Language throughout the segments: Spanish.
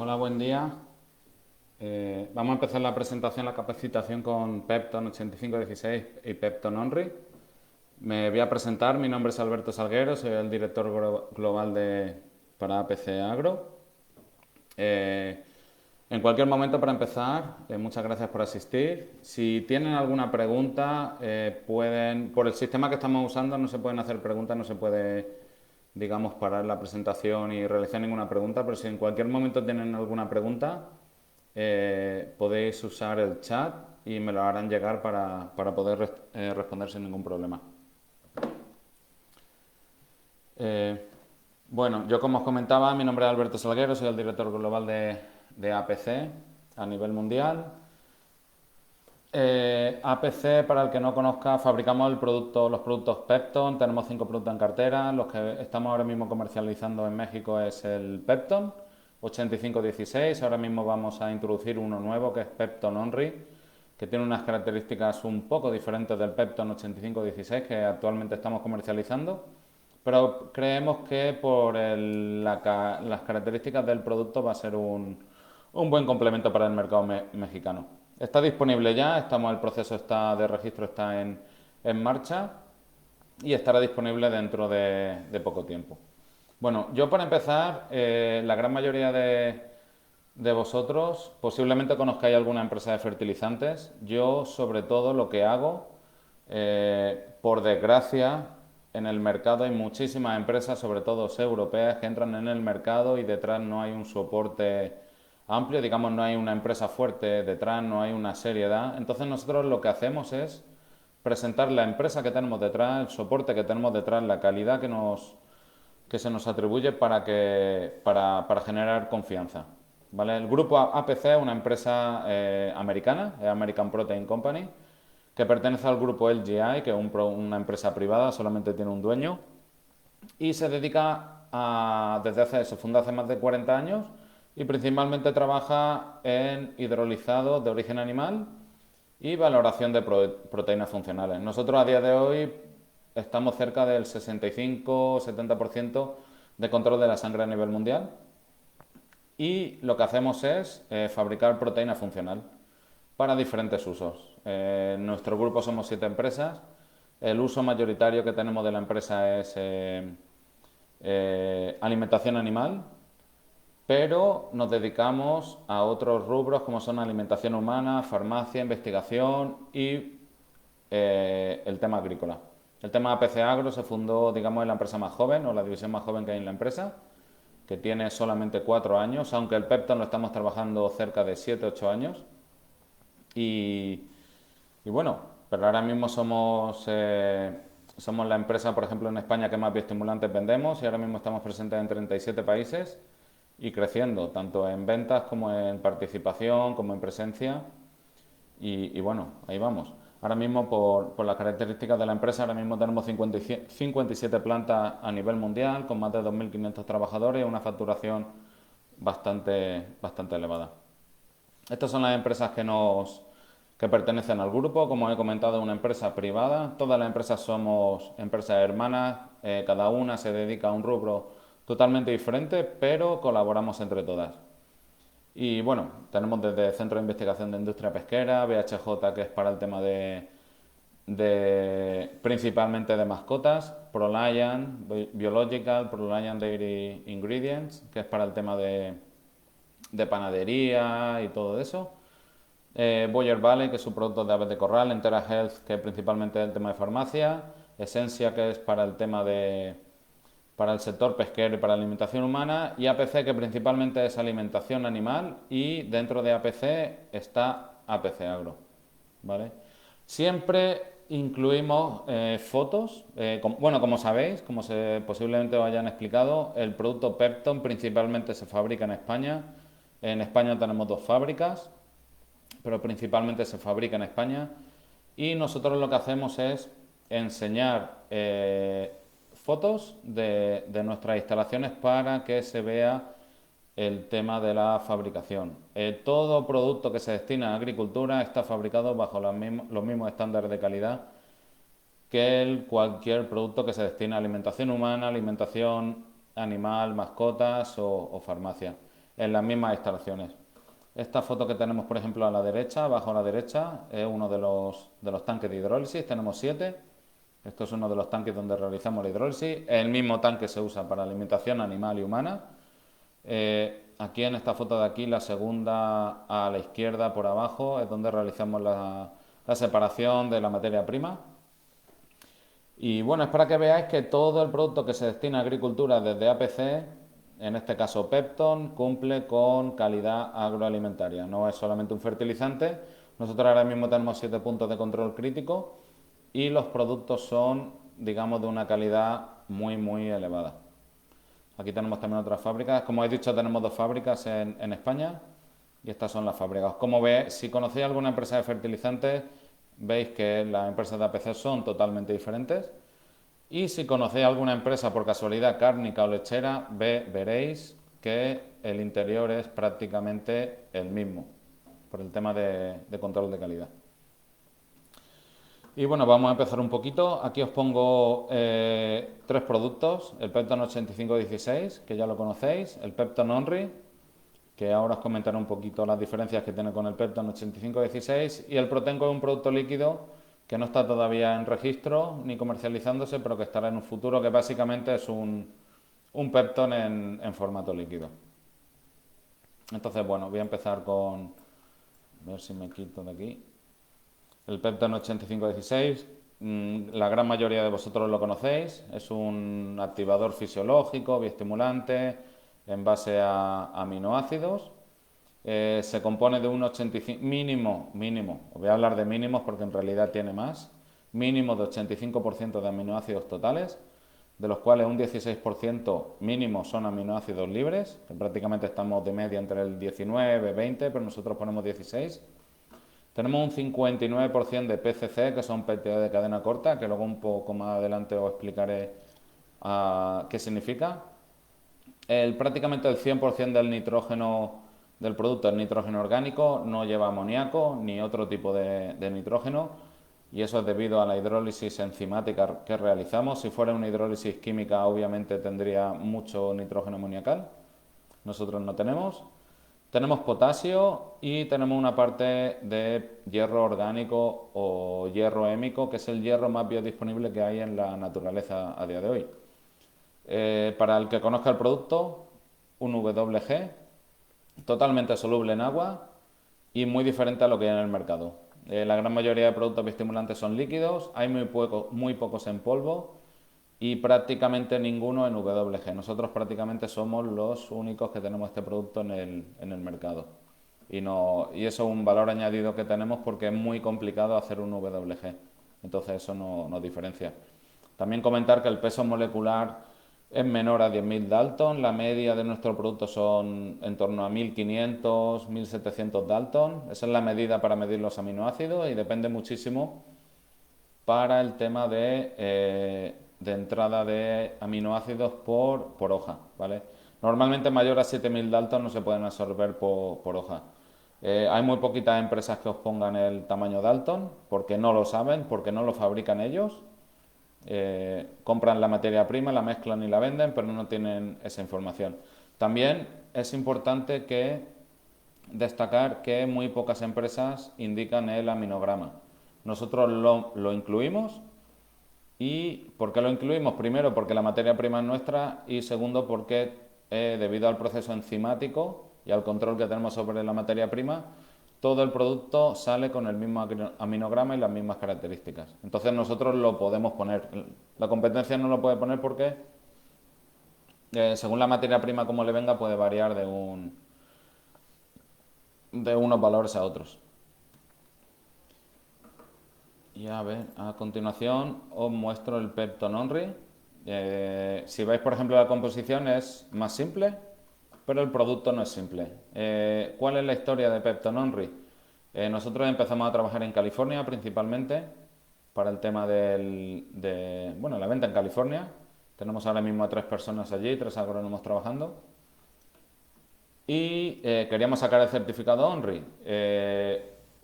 Hola, buen día. Vamos a empezar la presentación, la capacitación con Pepton 8516 y Pepton Onri. Me voy a presentar, mi nombre es Alberto Salguero, soy el director global para APC Agro. Eh, en cualquier momento, para empezar, muchas gracias por asistir. Si tienen alguna pregunta, por el sistema que estamos usando no se pueden hacer preguntas, no se puede, digamos, parar la presentación y realizar ninguna pregunta, pero si en cualquier momento tienen alguna pregunta, podéis usar el chat y me lo harán llegar para poder responder sin ningún problema. Eh, bueno, yo como os comentaba, mi nombre es Alberto Salguero, soy el director global de APC a nivel mundial. APC, para el que no conozca, fabricamos los productos Pepton, tenemos 5 productos en cartera, los que estamos ahora mismo comercializando en México es el Pepton 8516, ahora mismo vamos a introducir uno nuevo que es Pepton Onri, que tiene unas características un poco diferentes del Pepton 8516 que actualmente estamos comercializando, pero creemos que las características del producto va a ser un buen complemento para el mercado mexicano. Está disponible ya, el proceso de registro está en marcha y estará disponible dentro de poco tiempo. Bueno, yo para empezar, la gran mayoría de vosotros posiblemente conozcáis alguna empresa de fertilizantes. Yo, sobre todo, lo que hago, por desgracia, en el mercado hay muchísimas empresas, sobre todo europeas, que entran en el mercado y detrás no hay un soporte amplio, digamos, no hay una empresa fuerte detrás, no hay una seriedad. Entonces nosotros lo que hacemos es presentar la empresa que tenemos detrás, el soporte que tenemos detrás, la calidad que se nos atribuye para generar confianza. ¿Vale? El grupo APC es una empresa americana, es American Protein Company, que pertenece al grupo LGI, que es una empresa privada, solamente tiene un dueño, y se dedica se fundó hace más de 40 años y principalmente trabaja en hidrolizado de origen animal y valoración de proteínas funcionales. Nosotros a día de hoy estamos cerca del 65-70% de control de la sangre a nivel mundial y lo que hacemos es fabricar proteína funcional para diferentes usos. En nuestro grupo somos 7 empresas. El uso mayoritario que tenemos de la empresa es alimentación animal, pero nos dedicamos a otros rubros como son alimentación humana, farmacia, investigación y el tema agrícola. El tema APC Agro se fundó, digamos, en la empresa más joven o la división más joven que hay en la empresa, que tiene solamente 4 años, aunque el Pepton lo estamos trabajando cerca de 7-8 años. Y, y bueno, pero ahora mismo somos la empresa, por ejemplo, en España que más bioestimulantes vendemos y ahora mismo estamos presentes en 37 países y creciendo, tanto en ventas como en participación, como en presencia. Y bueno, ahí vamos. Ahora mismo, por las características de la empresa, ahora mismo tenemos 57 plantas a nivel mundial, con más de 2.500 trabajadores y una facturación bastante elevada. Estas son las empresas que pertenecen al grupo. Como he comentado, es una empresa privada. Todas las empresas somos empresas hermanas. Cada una se dedica a un rubro totalmente diferente, pero colaboramos entre todas. Y bueno, tenemos desde Centro de Investigación de Industria Pesquera, BHJ, que es para el tema principalmente de mascotas, ProLion Biological, ProLion Dairy Ingredients, que es para el tema de panadería y todo eso. Boyer Valley, que es su producto de aves de corral, Entera Health, que principalmente es el tema de farmacia, Esencia, que es para el sector pesquero y para la alimentación humana, y APC, que principalmente es alimentación animal, y dentro de APC está APC Agro, ¿vale? Siempre incluimos fotos. Bueno, como sabéis, posiblemente os hayan explicado, el producto Pepton principalmente se fabrica en España. En España tenemos 2 fábricas, pero principalmente se fabrica en España. Y nosotros lo que hacemos es enseñar fotos de nuestras instalaciones para que se vea el tema de la fabricación. Todo producto que se destina a agricultura está fabricado bajo los mismos estándares de calidad que cualquier producto que se destina a alimentación humana, alimentación animal, mascotas o farmacia. en las mismas instalaciones. Esta foto que tenemos, por ejemplo, a la derecha, abajo a la derecha, es uno de los tanques de hidrólisis. Tenemos 7. Esto es uno de los tanques donde realizamos la hidrólisis. El mismo tanque se usa para alimentación animal y humana. Aquí en esta foto de aquí, la segunda a la izquierda por abajo, es donde realizamos la separación de la materia prima. Y bueno, es para que veáis que todo el producto que se destina a agricultura desde APC, en este caso Pepton, cumple con calidad agroalimentaria. No es solamente un fertilizante. Nosotros ahora mismo tenemos 7 puntos de control crítico y los productos son, digamos, de una calidad muy elevada. Aquí tenemos también otras fábricas. Como he dicho, tenemos 2 fábricas en España y estas son las fábricas. Como veis, si conocéis alguna empresa de fertilizantes, veis que las empresas de APC son totalmente diferentes. Y si conocéis alguna empresa por casualidad cárnica o lechera, veréis que el interior es prácticamente el mismo, por el tema de control de calidad. Y bueno, vamos a empezar un poquito. Aquí os pongo 3 productos. El Pepton 8516, que ya lo conocéis. El Pepton Onri, que ahora os comentaré un poquito las diferencias que tiene con el Pepton 8516. Y el Protenco es un producto líquido que no está todavía en registro ni comercializándose, pero que estará en un futuro, que básicamente es un Pepton en formato líquido. Entonces, bueno, voy a empezar con... A ver si me quito de aquí. El Pepton 8516, la gran mayoría de vosotros lo conocéis, es un activador fisiológico, bioestimulante, en base a aminoácidos. Se compone de un 85, mínimo, os voy a hablar de mínimos porque en realidad tiene más, mínimo de 85% de aminoácidos totales, de los cuales un 16% mínimo son aminoácidos libres, que prácticamente estamos de media entre el 19 y 20, pero nosotros ponemos 16. Tenemos un 59% de PCC, que son péptidos de cadena corta, que luego un poco más adelante os explicaré qué significa. Prácticamente el 100% del nitrógeno del producto es nitrógeno orgánico, no lleva amoníaco ni otro tipo de nitrógeno, y eso es debido a la hidrólisis enzimática que realizamos. Si fuera una hidrólisis química, obviamente tendría mucho nitrógeno amoniacal. Nosotros no tenemos. Tenemos potasio y tenemos una parte de hierro orgánico o hierro hémico, que es el hierro más biodisponible que hay en la naturaleza a día de hoy. Para el que conozca el producto, un WG, totalmente soluble en agua y muy diferente a lo que hay en el mercado. La gran mayoría de productos bioestimulantes son líquidos, hay muy pocos en polvo y prácticamente ninguno en WG. Nosotros prácticamente somos los únicos que tenemos este producto en el mercado. Y eso es un valor añadido que tenemos porque es muy complicado hacer un WG. Entonces eso nos diferencia. También comentar que el peso molecular es menor a 10.000 Dalton. La media de nuestro producto son en torno a 1.500, 1.700 Dalton. Esa es la medida para medir los aminoácidos y depende muchísimo para el tema de entrada de aminoácidos por hoja, ¿vale? Normalmente mayor a 7.000 Dalton no se pueden absorber por hoja. Hay muy poquitas empresas que os pongan el tamaño Dalton porque no lo saben, porque no lo fabrican ellos. Compran la materia prima, la mezclan y la venden, pero no tienen esa información. También es importante destacar que muy pocas empresas indican el aminograma. Nosotros lo incluimos. ¿Y por qué lo incluimos? Primero, porque la materia prima es nuestra, y segundo, porque debido al proceso enzimático y al control que tenemos sobre la materia prima, todo el producto sale con el mismo aminograma y las mismas características. Entonces nosotros lo podemos poner. La competencia no lo puede poner porque según la materia prima como le venga puede variar de unos valores a otros. Y a ver, a continuación os muestro el Pepton Onri. Si veis, por ejemplo, la composición es más simple, pero el producto no es simple. ¿Cuál es la historia de Pepton Onri? Nosotros empezamos a trabajar en California principalmente para el tema la venta en California. Tenemos ahora mismo a 3 personas allí, 3 agrónomos trabajando. Y queríamos sacar el certificado Onri.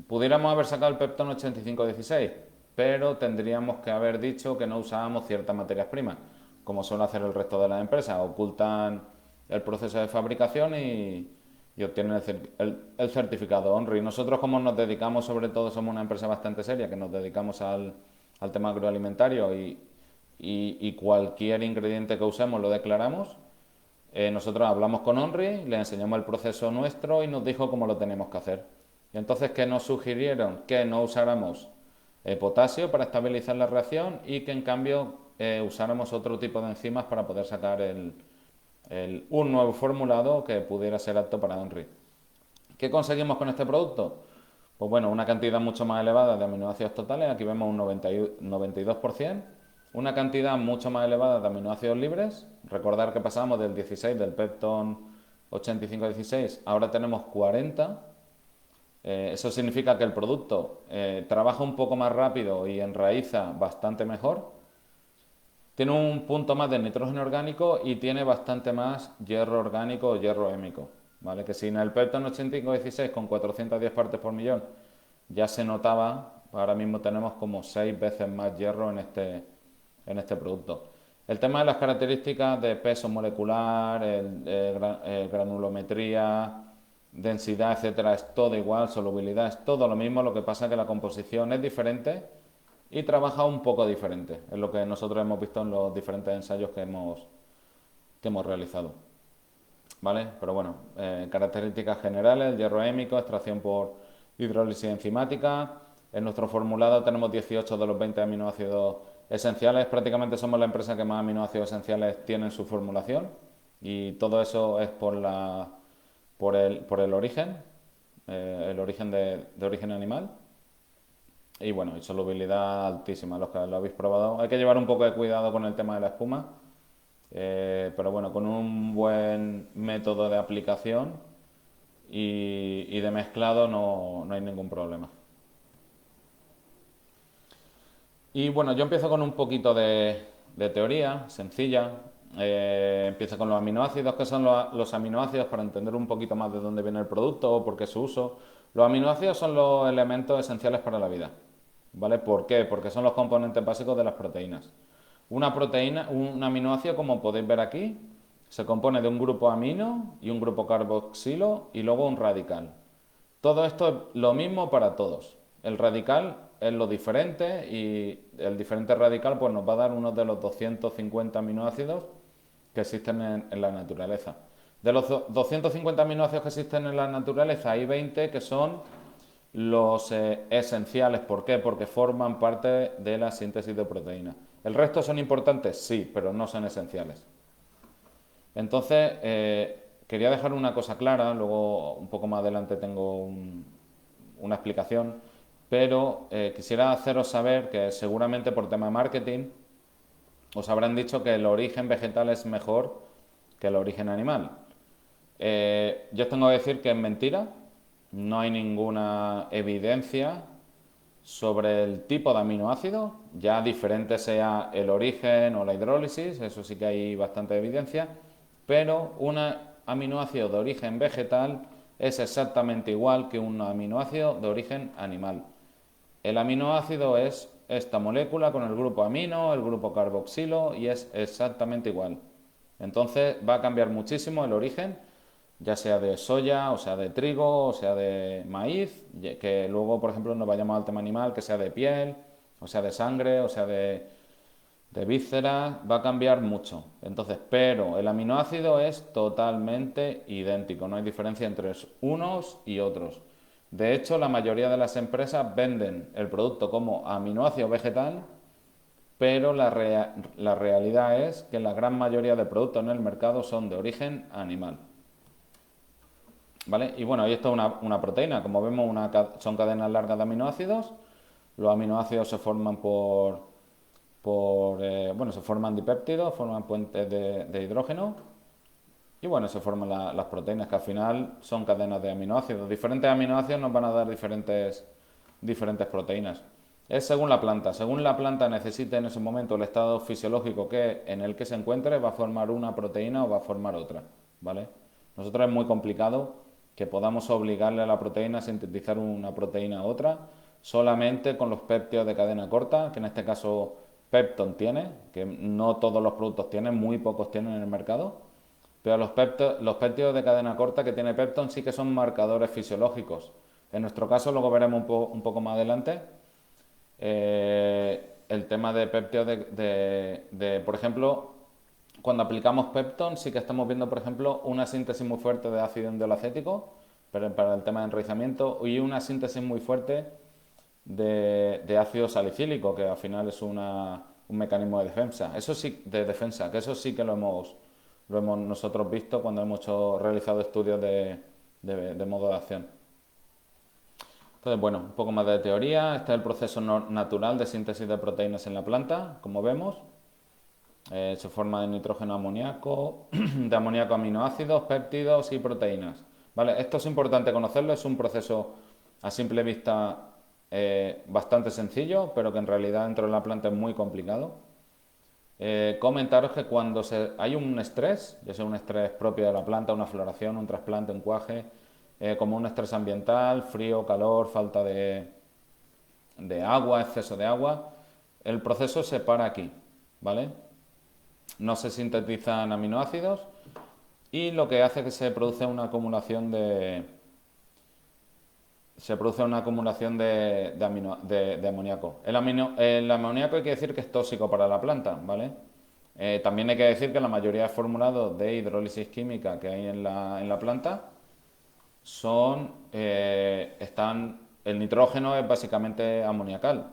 Pudiéramos haber sacado el Pepton 8516, pero tendríamos que haber dicho que no usábamos ciertas materias primas, como suele hacer el resto de las empresas. Ocultan el proceso de fabricación y y obtienen el certificado ONRI. Nosotros, como nos dedicamos, sobre todo somos una empresa bastante seria que nos dedicamos al tema agroalimentario y cualquier ingrediente que usemos lo declaramos. Nosotros hablamos con ONRI, le enseñamos el proceso nuestro y nos dijo cómo lo tenemos que hacer. Y entonces, ¿qué nos sugirieron? Que no usáramos potasio para estabilizar la reacción y que en cambio usáramos otro tipo de enzimas para poder sacar un nuevo formulado que pudiera ser apto para ONRI. ¿Qué conseguimos con este producto? Pues bueno, una cantidad mucho más elevada de aminoácidos totales, aquí vemos un 92%, una cantidad mucho más elevada de aminoácidos libres, recordar que pasamos del 16 del Pepton 85-16, ahora tenemos 40, eso significa que el producto trabaja un poco más rápido y enraiza bastante mejor, tiene un punto más de nitrógeno orgánico y tiene bastante más hierro orgánico o hierro hémico, ¿vale? Que si en el Pepton 85-16 con 410 partes por millón ya se notaba, ahora mismo tenemos como 6 veces más hierro en este producto. El tema de las características de peso molecular, granulometría, densidad, etcétera, es todo igual, solubilidad, es todo lo mismo, lo que pasa es que la composición es diferente y trabaja un poco diferente, es lo que nosotros hemos visto en los diferentes ensayos que hemos realizado. ¿Vale? Pero bueno, características generales, el hierro hémico, extracción por hidrólisis enzimática. En nuestro formulado tenemos 18 de los 20 aminoácidos esenciales. Prácticamente somos la empresa que más aminoácidos esenciales tiene en su formulación. Y todo eso es por el origen, el origen de origen animal. Y bueno, y solubilidad altísima, los que lo habéis probado. Hay que llevar un poco de cuidado con el tema de la espuma, pero bueno, con un buen método de aplicación y de mezclado no hay ningún problema. Y bueno, yo empiezo con un poquito de teoría sencilla. Empiezo con los aminoácidos. ¿Qué son los aminoácidos? Para entender un poquito más de dónde viene el producto o por qué su uso. Los aminoácidos son los elementos esenciales para la vida. ¿Vale? ¿Por qué? Porque son los componentes básicos de las proteínas. Una proteína, un aminoácido, como podéis ver aquí, se compone de un grupo amino y un grupo carboxilo y luego un radical. Todo esto es lo mismo para todos. El radical es lo diferente y el diferente radical pues nos va a dar uno de los 250 aminoácidos que existen en la naturaleza. De los 250 aminoácidos que existen en la naturaleza hay 20 que son los esenciales. ¿Por qué? Porque forman parte de la síntesis de proteínas. ¿El resto son importantes? Sí, pero no son esenciales. Entonces, quería dejar una cosa clara, luego un poco más adelante tengo una explicación, pero quisiera haceros saber que seguramente por tema de marketing os habrán dicho que el origen vegetal es mejor que el origen animal. Yo os tengo que decir que es mentira, no hay ninguna evidencia sobre el tipo de aminoácido, ya diferente sea el origen o la hidrólisis, eso sí que hay bastante evidencia, pero un aminoácido de origen vegetal es exactamente igual que un aminoácido de origen animal. El aminoácido es esta molécula con el grupo amino, el grupo carboxilo y es exactamente igual. Entonces va a cambiar muchísimo el origen, ya sea de soya, o sea de trigo, o sea de maíz, que luego, por ejemplo, nos vayamos al tema animal, que sea de piel, o sea de sangre, o sea de vísceras, va a cambiar mucho. Entonces, pero el aminoácido es totalmente idéntico, no hay diferencia entre unos y otros. De hecho, la mayoría de las empresas venden el producto como aminoácido vegetal, pero la realidad es que la gran mayoría de productos en el mercado son de origen animal. ¿Vale? Y bueno, y esto es una proteína, como vemos son cadenas largas de aminoácidos. Los aminoácidos se forman se forman dipéptidos, forman puentes de hidrógeno y bueno, se forman las proteínas que al final son cadenas de aminoácidos. Diferentes aminoácidos nos van a dar diferentes proteínas. Es según la planta. Según la planta necesite en ese momento el estado fisiológico en el que se encuentre, va a formar una proteína o va a formar otra. ¿Vale? Nosotros es muy complicado que podamos obligarle a la proteína a sintetizar una proteína a otra solamente con los péptidos de cadena corta, que en este caso Pepton tiene, que no todos los productos tienen, muy pocos tienen en el mercado. Pero los péptidos de cadena corta que tiene Pepton sí que son marcadores fisiológicos. En nuestro caso, luego veremos un poco más adelante, el tema de péptidos por ejemplo, cuando aplicamos Pepton sí que estamos viendo, por ejemplo, una síntesis muy fuerte de ácido indolacético para el tema de enraizamiento y una síntesis muy fuerte de ácido salicílico, que al final es un mecanismo de defensa. Eso sí, que eso sí que lo hemos nosotros visto cuando hemos realizado estudios de modo de acción. Entonces, bueno, un poco más de teoría. Este es el proceso natural de síntesis de proteínas en la planta, como vemos. Se forma de nitrógeno amoníaco, de amoníaco aminoácidos, péptidos y proteínas. ¿Vale? Esto es importante conocerlo, es un proceso a simple vista bastante sencillo, pero que en realidad dentro de la planta es muy complicado. Comentaros que cuando hay un estrés, ya sea un estrés propio de la planta, una floración, un trasplante, un cuaje, como un estrés ambiental, frío, calor, falta de agua, exceso de agua, el proceso se para aquí, ¿vale? No se sintetizan aminoácidos y lo que hace es que se produce una acumulación de amoníaco. El amoníaco hay que decir que es tóxico para la planta, ¿vale? También hay que decir que la mayoría de formulados de hidrólisis química que hay en la planta el nitrógeno es básicamente amoniacal.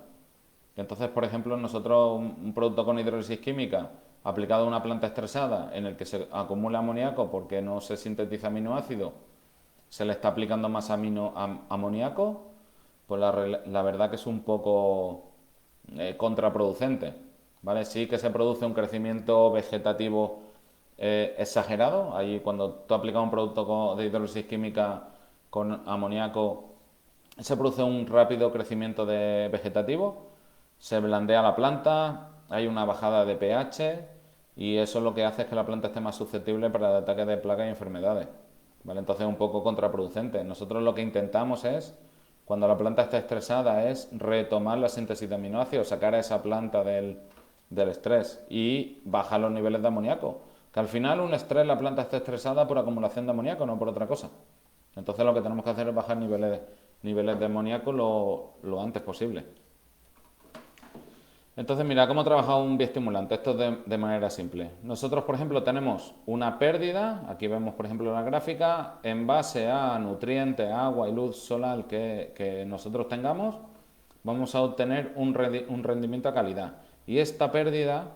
Entonces, por ejemplo, nosotros un producto con hidrólisis química aplicado a una planta estresada en el que se acumula amoníaco porque no se sintetiza aminoácido, se le está aplicando más amoníaco, pues la verdad que es un poco contraproducente, ¿vale? Sí que se produce un crecimiento vegetativo exagerado. Ahí cuando tú aplicas un producto de hidrólisis química con amoníaco, se produce un rápido crecimiento vegetativo, se blandea la planta, hay una bajada de pH y eso lo que hace es que la planta esté más susceptible para el ataque de plagas y enfermedades. ¿Vale? Entonces es un poco contraproducente. Nosotros lo que intentamos es, cuando la planta está estresada, es retomar la síntesis de aminoácidos, sacar a esa planta del estrés y bajar los niveles de amoníaco. Que al final un estrés, la planta está estresada por acumulación de amoníaco, no por otra cosa. Entonces lo que tenemos que hacer es bajar niveles de amoníaco lo antes posible. Entonces, mira, ¿cómo trabaja un bioestimulante? Esto de manera simple. Nosotros, por ejemplo, tenemos una pérdida, aquí vemos, por ejemplo, la gráfica, en base a nutrientes, agua y luz solar que nosotros tengamos, vamos a obtener un rendimiento a calidad. Y esta pérdida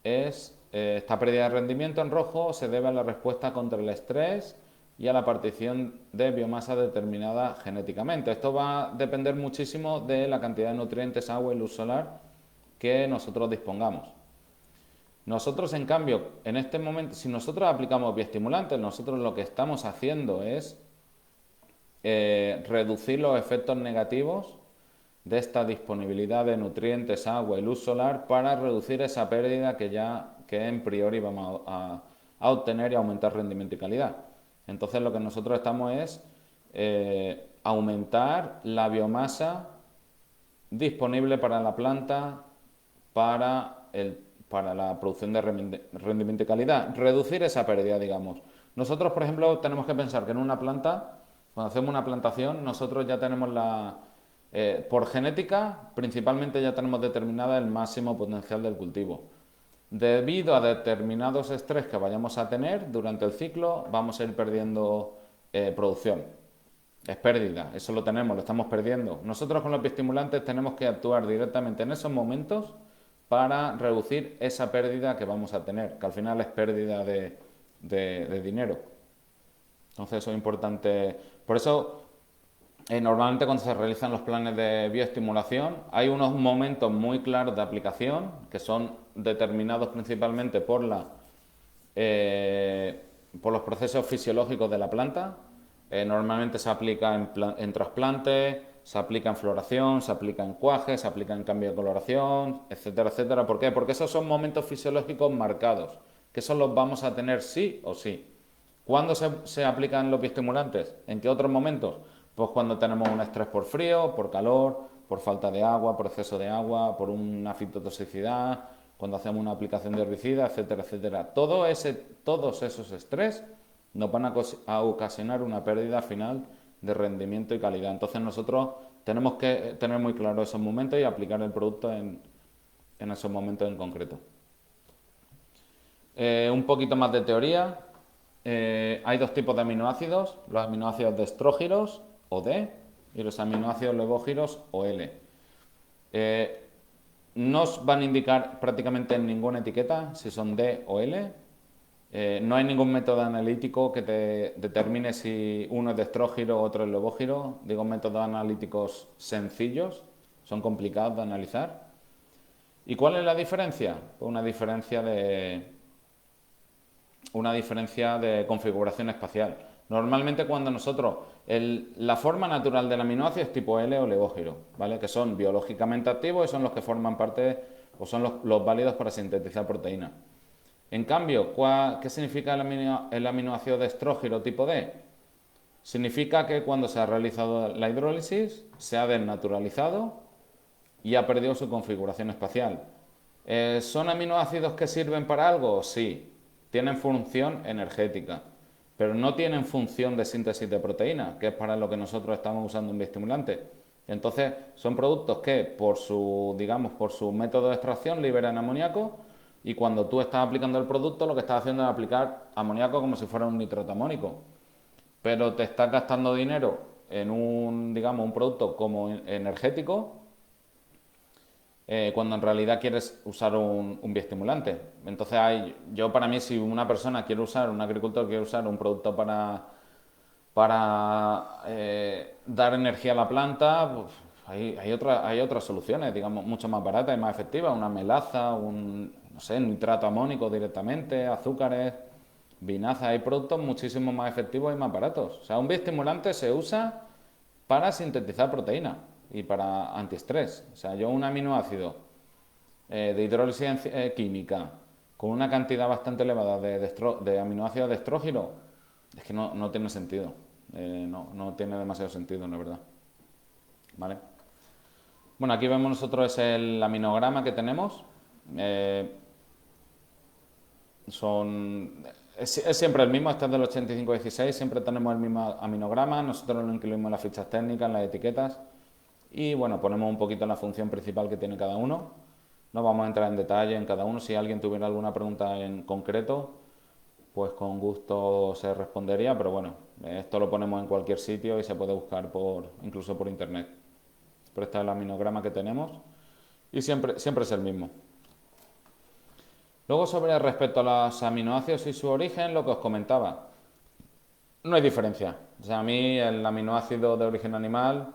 de rendimiento en rojo se debe a la respuesta contra el estrés y a la partición de biomasa determinada genéticamente. Esto va a depender muchísimo de la cantidad de nutrientes, agua y luz solar que nosotros dispongamos. Nosotros, en cambio, en este momento, si nosotros aplicamos bioestimulantes, nosotros lo que estamos haciendo es reducir los efectos negativos de esta disponibilidad de nutrientes, agua y luz solar para reducir esa pérdida que en priori vamos a obtener y aumentar rendimiento y calidad. Entonces lo que nosotros estamos es aumentar la biomasa disponible para la planta para la producción de rendimiento y calidad, reducir esa pérdida, digamos. Nosotros, por ejemplo, tenemos que pensar que en una planta, cuando hacemos una plantación, nosotros ya tenemos por genética, principalmente ya tenemos determinada el máximo potencial del cultivo. Debido a determinados estrés que vayamos a tener durante el ciclo, vamos a ir perdiendo producción. Es pérdida, eso lo estamos perdiendo. Nosotros con los bioestimulantes tenemos que actuar directamente en esos momentos para reducir esa pérdida que vamos a tener, que al final es pérdida de dinero. Entonces eso es importante. Por eso, normalmente cuando se realizan los planes de bioestimulación, hay unos momentos muy claros de aplicación que son determinados principalmente por los procesos fisiológicos de la planta. Normalmente se aplica en trasplantes, se aplica en floración, se aplica en cuaje, se aplica en cambio de coloración, etcétera, etcétera. ¿Por qué? Porque esos son momentos fisiológicos marcados, que esos los vamos a tener sí o sí. ¿Cuándo se aplican los bioestimulantes? ¿En qué otros momentos? Pues cuando tenemos un estrés por frío, por calor, por falta de agua, por exceso de agua, por una fitotoxicidad, cuando hacemos una aplicación de herbicida, etcétera, etcétera. Todos esos estrés nos van a ocasionar una pérdida final de rendimiento y calidad. Entonces nosotros tenemos que tener muy claro esos momentos y aplicar el producto en esos momentos en concreto. Un poquito más de teoría. Hay dos tipos de aminoácidos, los aminoácidos destrógiros o D y los aminoácidos levógiros o L. No os van a indicar prácticamente en ninguna etiqueta si son D o L. No hay ningún método analítico que te determine si uno es destrógiro o otro es levógiro. Digo, métodos analíticos sencillos, son complicados de analizar. ¿Y cuál es la diferencia? Pues una diferencia de configuración espacial. Normalmente cuando nosotros, la forma natural del aminoácido es tipo L o levógiro, ¿vale? Que son biológicamente activos y son los que forman parte o son los válidos para sintetizar proteínas. En cambio, ¿qué significa el aminoácido destrógiro tipo D? Significa que cuando se ha realizado la hidrólisis se ha desnaturalizado y ha perdido su configuración espacial. ¿Son aminoácidos que sirven para algo? Sí, tienen función energética, pero no tienen función de síntesis de proteína, que es para lo que nosotros estamos usando un bioestimulante. Entonces, son productos que por su método de extracción liberan amoníaco y cuando tú estás aplicando el producto lo que estás haciendo es aplicar amoníaco como si fuera un nitrato amónico. Pero te estás gastando dinero en un producto como energético cuando en realidad quieres usar un bioestimulante. Entonces para mí, si un agricultor quiere usar un producto para dar energía a la planta, pues, hay otras soluciones, digamos, mucho más baratas y más efectivas, una melaza, nitrato amónico directamente, azúcares, vinaza. Hay productos muchísimo más efectivos y más baratos. O sea, un bioestimulante se usa para sintetizar proteína y para antiestrés. O sea, yo un aminoácido de hidrólisis química con una cantidad bastante elevada de aminoácidos destrógiros, es que no tiene sentido. No tiene demasiado sentido, la verdad. ¿Vale? Bueno, aquí vemos nosotros es el aminograma que tenemos. Es siempre el mismo, este es del 8516, siempre tenemos el mismo aminograma, nosotros lo incluimos en las fichas técnicas, en las etiquetas y bueno, ponemos un poquito la función principal que tiene cada uno. No vamos a entrar en detalle en cada uno, si alguien tuviera alguna pregunta en concreto, pues con gusto se respondería, pero bueno, esto lo ponemos en cualquier sitio y se puede buscar incluso por internet. Pero este es el aminograma que tenemos y siempre es el mismo. Luego, respecto a los aminoácidos y su origen, lo que os comentaba, no hay diferencia. O sea, a mí el aminoácido de origen animal,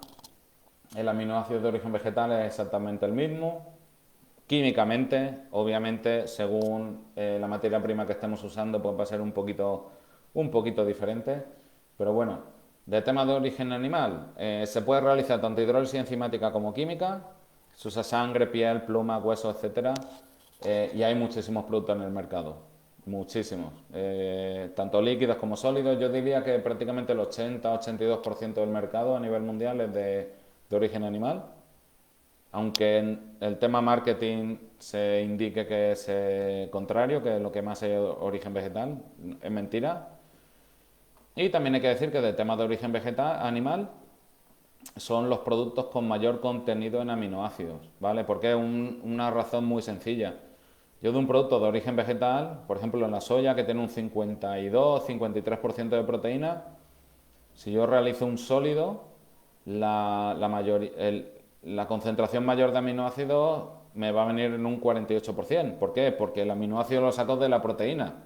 el aminoácido de origen vegetal es exactamente el mismo. Químicamente, obviamente, según la materia prima que estemos usando, pues va a ser un poquito diferente. Pero bueno, de tema de origen animal, se puede realizar tanto hidrólisis enzimática como química. Se usa sangre, piel, pluma, huesos, etcétera. Y hay muchísimos productos en el mercado, muchísimos, tanto líquidos como sólidos. Yo diría que prácticamente el 80-82% del mercado a nivel mundial es de origen animal, aunque en el tema marketing se indique que es contrario, que lo que más es origen vegetal, es mentira. Y también hay que decir que de tema de origen animal son los productos con mayor contenido en aminoácidos, ¿vale? Porque es una razón muy sencilla. Yo de un producto de origen vegetal, por ejemplo en la soya, que tiene un 52-53% de proteína, si yo realizo un sólido, la concentración mayor de aminoácidos me va a venir en un 48%. ¿Por qué? Porque el aminoácido lo saco de la proteína.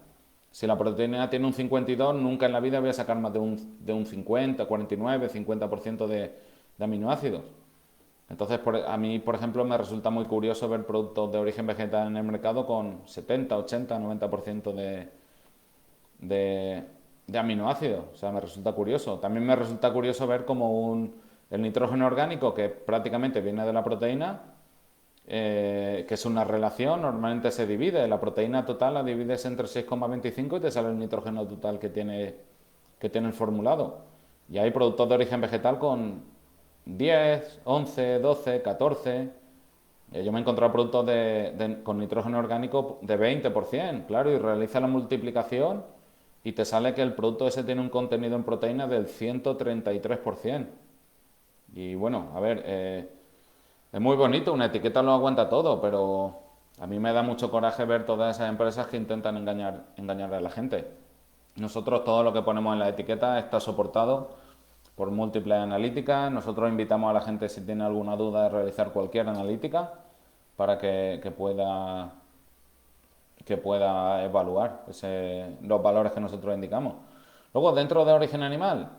Si la proteína tiene un 52, nunca en la vida voy a sacar más de un 50, 49, 50% de aminoácidos. Entonces, a mí, por ejemplo, me resulta muy curioso ver productos de origen vegetal en el mercado con 70, 80, 90% de aminoácidos. O sea, me resulta curioso. También me resulta curioso ver como el nitrógeno orgánico, que prácticamente viene de la proteína, que es una relación, normalmente se divide. La proteína total la divides entre 6,25 y te sale el nitrógeno total que tiene el formulado. Y hay productos de origen vegetal con 10, 11, 12, 14. Yo me he encontrado productos con nitrógeno orgánico de 20%, claro, y realiza la multiplicación y te sale que el producto ese tiene un contenido en proteína del 133%. Y bueno, a ver, es muy bonito, una etiqueta lo aguanta todo, pero a mí me da mucho coraje ver todas esas empresas que intentan engañar a la gente. Nosotros todo lo que ponemos en la etiqueta está soportado por múltiples analíticas. Nosotros invitamos a la gente, si tiene alguna duda, de realizar cualquier analítica para que pueda evaluar los valores que nosotros indicamos. Luego, dentro de origen animal,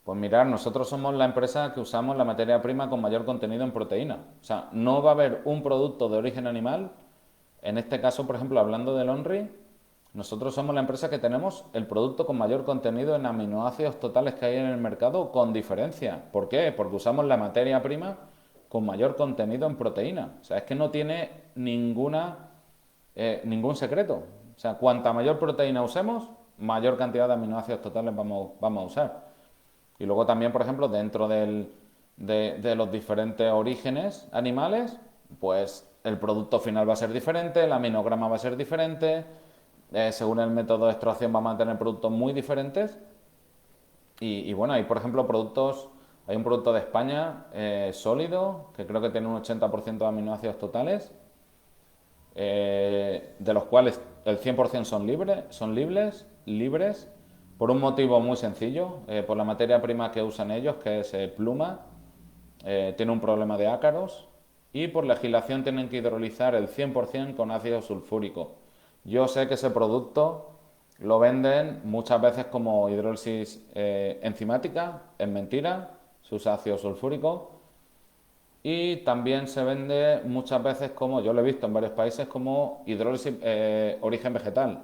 pues mirar, nosotros somos la empresa que usamos la materia prima con mayor contenido en proteína. O sea, no va a haber un producto de origen animal, en este caso, por ejemplo, hablando del ONRI, nosotros somos la empresa que tenemos el producto con mayor contenido en aminoácidos totales que hay en el mercado con diferencia. ¿Por qué? Porque usamos la materia prima con mayor contenido en proteína. O sea, es que no tiene ningún secreto. O sea, cuanta mayor proteína usemos, mayor cantidad de aminoácidos totales vamos a usar. Y luego también, por ejemplo, dentro de los diferentes orígenes animales, pues el producto final va a ser diferente, el aminograma va a ser diferente, según el método de extracción vamos a tener productos muy diferentes. Y bueno, hay por ejemplo hay un producto de España sólido, que creo que tiene un 80% de aminoácidos totales, de los cuales el 100% libres, por un motivo muy sencillo, por la materia prima que usan ellos, que es pluma, tiene un problema de ácaros, y por legislación tienen que hidrolizar el 100% con ácido sulfúrico. Yo sé que ese producto lo venden muchas veces como hidrólisis enzimática, es mentira, se usa ácido sulfúrico. Y también se vende muchas veces como, yo lo he visto en varios países, como hidrólisis origen vegetal.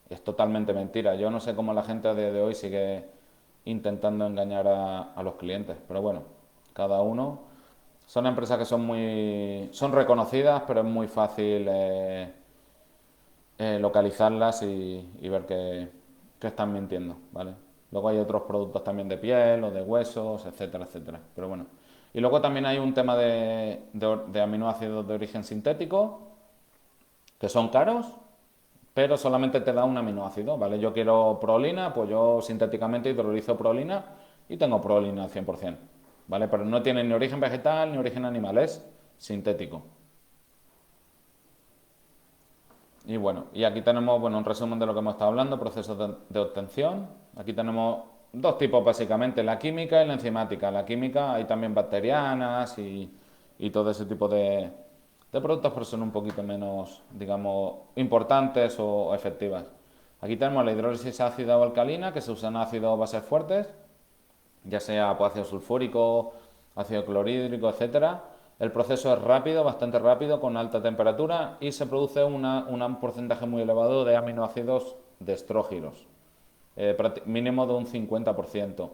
Es totalmente mentira. Yo no sé cómo la gente a día de hoy sigue intentando engañar a los clientes. Pero bueno, cada uno. Son empresas que son reconocidas, pero es muy fácil localizarlas y ver que están mintiendo, ¿vale? Luego hay otros productos también de piel o de huesos, etcétera, etcétera. Pero bueno. Y luego también hay un tema de aminoácidos de origen sintético, que son caros, pero solamente te da un aminoácido, ¿vale? Yo quiero prolina, pues yo sintéticamente hidrolizo prolina y tengo prolina al 100%, ¿vale? Pero no tiene ni origen vegetal ni origen animal, es sintético. Y bueno, y aquí tenemos, bueno, un resumen de lo que hemos estado hablando, procesos de obtención. Aquí tenemos dos tipos básicamente, la química y la enzimática. La química hay también bacterianas y todo ese tipo de productos, pero son un poquito menos, digamos, importantes o efectivas. Aquí tenemos la hidrólisis ácida o alcalina, que se usan ácidos o bases fuertes, ya sea ácido sulfúrico, ácido clorhídrico, etcétera. El proceso es rápido, bastante rápido, con alta temperatura y se produce un porcentaje muy elevado de aminoácidos destrógiros, mínimo de un 50%.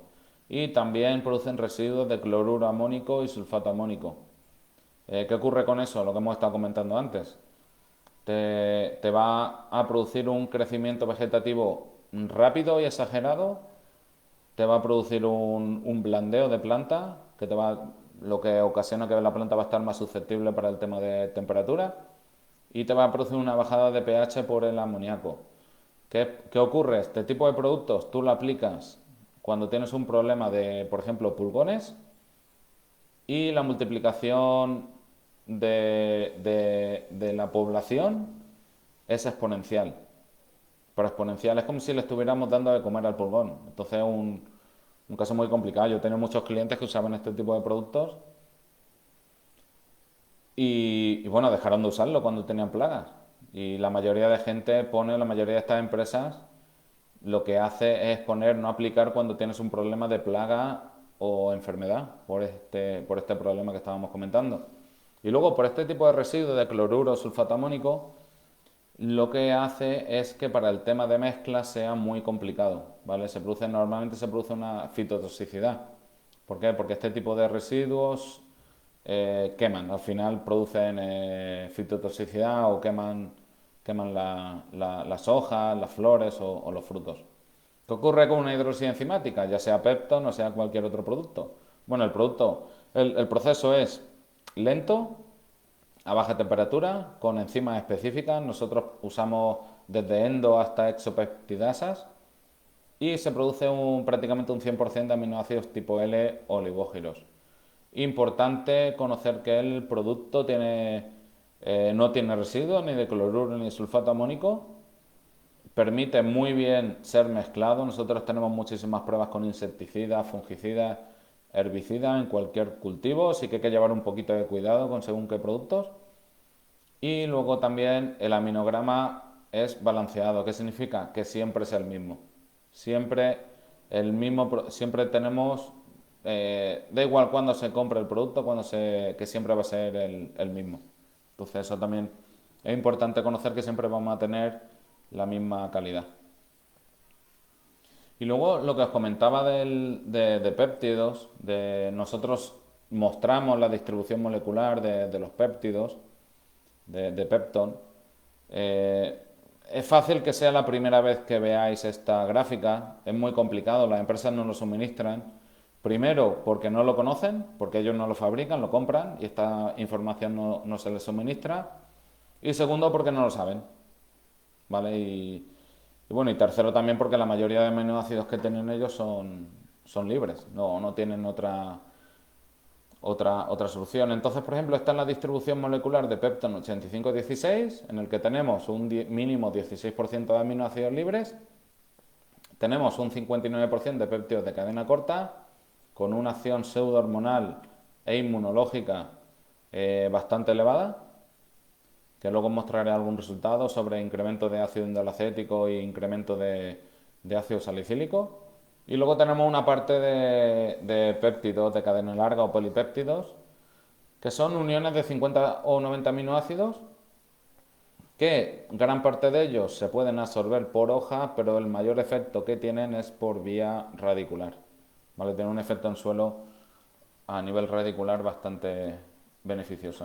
Y también producen residuos de cloruro amónico y sulfato amónico. ¿Qué ocurre con eso? Lo que hemos estado comentando antes. Te va a producir un crecimiento vegetativo rápido y exagerado, te va a producir un blandeo de planta, lo que ocasiona que la planta va a estar más susceptible para el tema de temperatura, y te va a producir una bajada de pH por el amoníaco. ¿Qué ocurre? Este tipo de productos tú lo aplicas cuando tienes un problema de, por ejemplo, pulgones, y la multiplicación de la población es exponencial. Pero exponencial es como si le estuviéramos dando de comer al pulgón. Entonces es un caso muy complicado. Yo he tenido muchos clientes que usaban este tipo de productos y bueno, dejaron de usarlo cuando tenían plagas. Y la mayoría de gente la mayoría de estas empresas lo que hace es poner no aplicar cuando tienes un problema de plaga o enfermedad por este problema que estábamos comentando. Y luego por este tipo de residuos de cloruro sulfato amónico, lo que hace es que para el tema de mezcla sea muy complicado, ¿vale? Normalmente se produce una fitotoxicidad. ¿Por qué? Porque este tipo de residuos queman, al final producen fitotoxicidad o queman las hojas, las flores o los frutos. ¿Qué ocurre con una hidrólisis enzimática? Ya sea Peptone o sea cualquier otro producto. Bueno, el proceso es lento, a baja temperatura con enzimas específicas. Nosotros usamos desde endo hasta exopeptidasas y se produce prácticamente un 100% de aminoácidos tipo L oligógiros. Importante conocer que el producto no tiene residuos ni de cloruro ni de sulfato amónico, permite muy bien ser mezclado. Nosotros tenemos muchísimas pruebas con insecticidas, fungicidas, herbicidas en cualquier cultivo, sí que hay que llevar un poquito de cuidado con según qué productos. Y luego también el aminograma es balanceado. ¿Qué significa? Que siempre es el mismo. Siempre siempre tenemos, da igual cuándo se compre el producto, que siempre va a ser el mismo. Entonces eso también es importante conocer, que siempre vamos a tener la misma calidad. Y luego lo que os comentaba de péptidos, nosotros mostramos la distribución molecular de los péptidos, de Pepton. Es fácil que sea la primera vez que veáis esta gráfica, es muy complicado, las empresas no lo suministran. Primero, porque no lo conocen, porque ellos no lo fabrican, lo compran y esta información no se les suministra. Y segundo, porque no lo saben. ¿Vale? Y bueno, y tercero también porque la mayoría de aminoácidos que tienen ellos son libres, no tienen otra solución. Entonces, por ejemplo, esta es la distribución molecular de Pepton 8516, en el que tenemos un mínimo 16% de aminoácidos libres, tenemos un 59% de péptidos de cadena corta, con una acción pseudohormonal e inmunológica bastante elevada, que luego mostraré algún resultado sobre incremento de ácido indolacético e incremento de ácido salicílico. Y luego tenemos una parte de péptidos de cadena larga o polipéptidos, que son uniones de 50 o 90 aminoácidos, que gran parte de ellos se pueden absorber por hoja, pero el mayor efecto que tienen es por vía radicular. ¿Vale? Tienen un efecto en suelo a nivel radicular bastante beneficioso,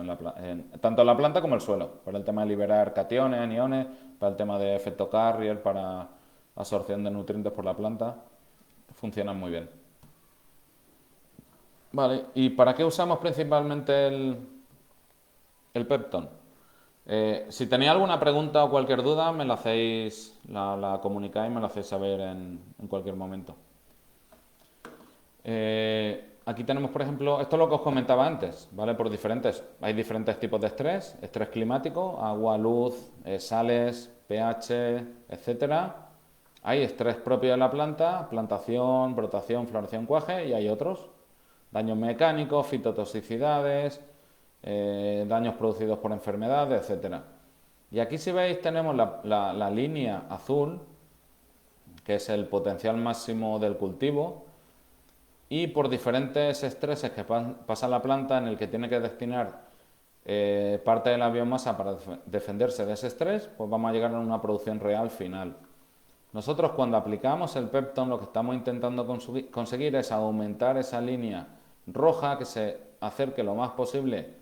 tanto en la planta como en el suelo, para el tema de liberar cationes, aniones, para el tema de efecto carrier, para absorción de nutrientes por la planta, funcionan muy bien. Vale, ¿y para qué usamos principalmente el Pepton? Si tenéis alguna pregunta o cualquier duda, me la hacéis, la comunicáis y me la hacéis saber en cualquier momento. Aquí tenemos, por ejemplo, esto es lo que os comentaba antes, ¿vale? Hay diferentes tipos de estrés climático, agua, luz, sales, pH, etcétera. Hay estrés propio de la planta, plantación, brotación, floración, cuaje, y hay otros. Daños mecánicos, fitotoxicidades, daños producidos por enfermedades, etcétera. Y aquí, si veis, tenemos la línea azul, que es el potencial máximo del cultivo, y por diferentes estreses que pasa la planta, en el que tiene que destinar parte de la biomasa para defenderse de ese estrés, pues vamos a llegar a una producción real final. Nosotros, cuando aplicamos el Pepton, lo que estamos intentando conseguir es aumentar esa línea roja, que se acerque lo más posible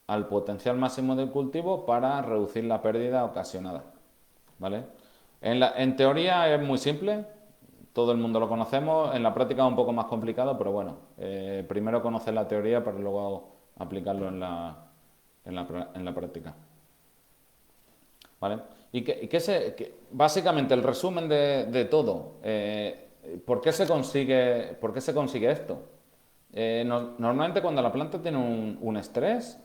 al potencial máximo del cultivo para reducir la pérdida ocasionada. ¿Vale? En teoría es muy simple, todo el mundo lo conocemos, en la práctica es un poco más complicado, pero bueno, primero conocer la teoría para luego aplicarlo en la práctica. ¿Vale? Básicamente el resumen de todo, ¿por qué se consigue esto? Normalmente, cuando la planta tiene un estrés,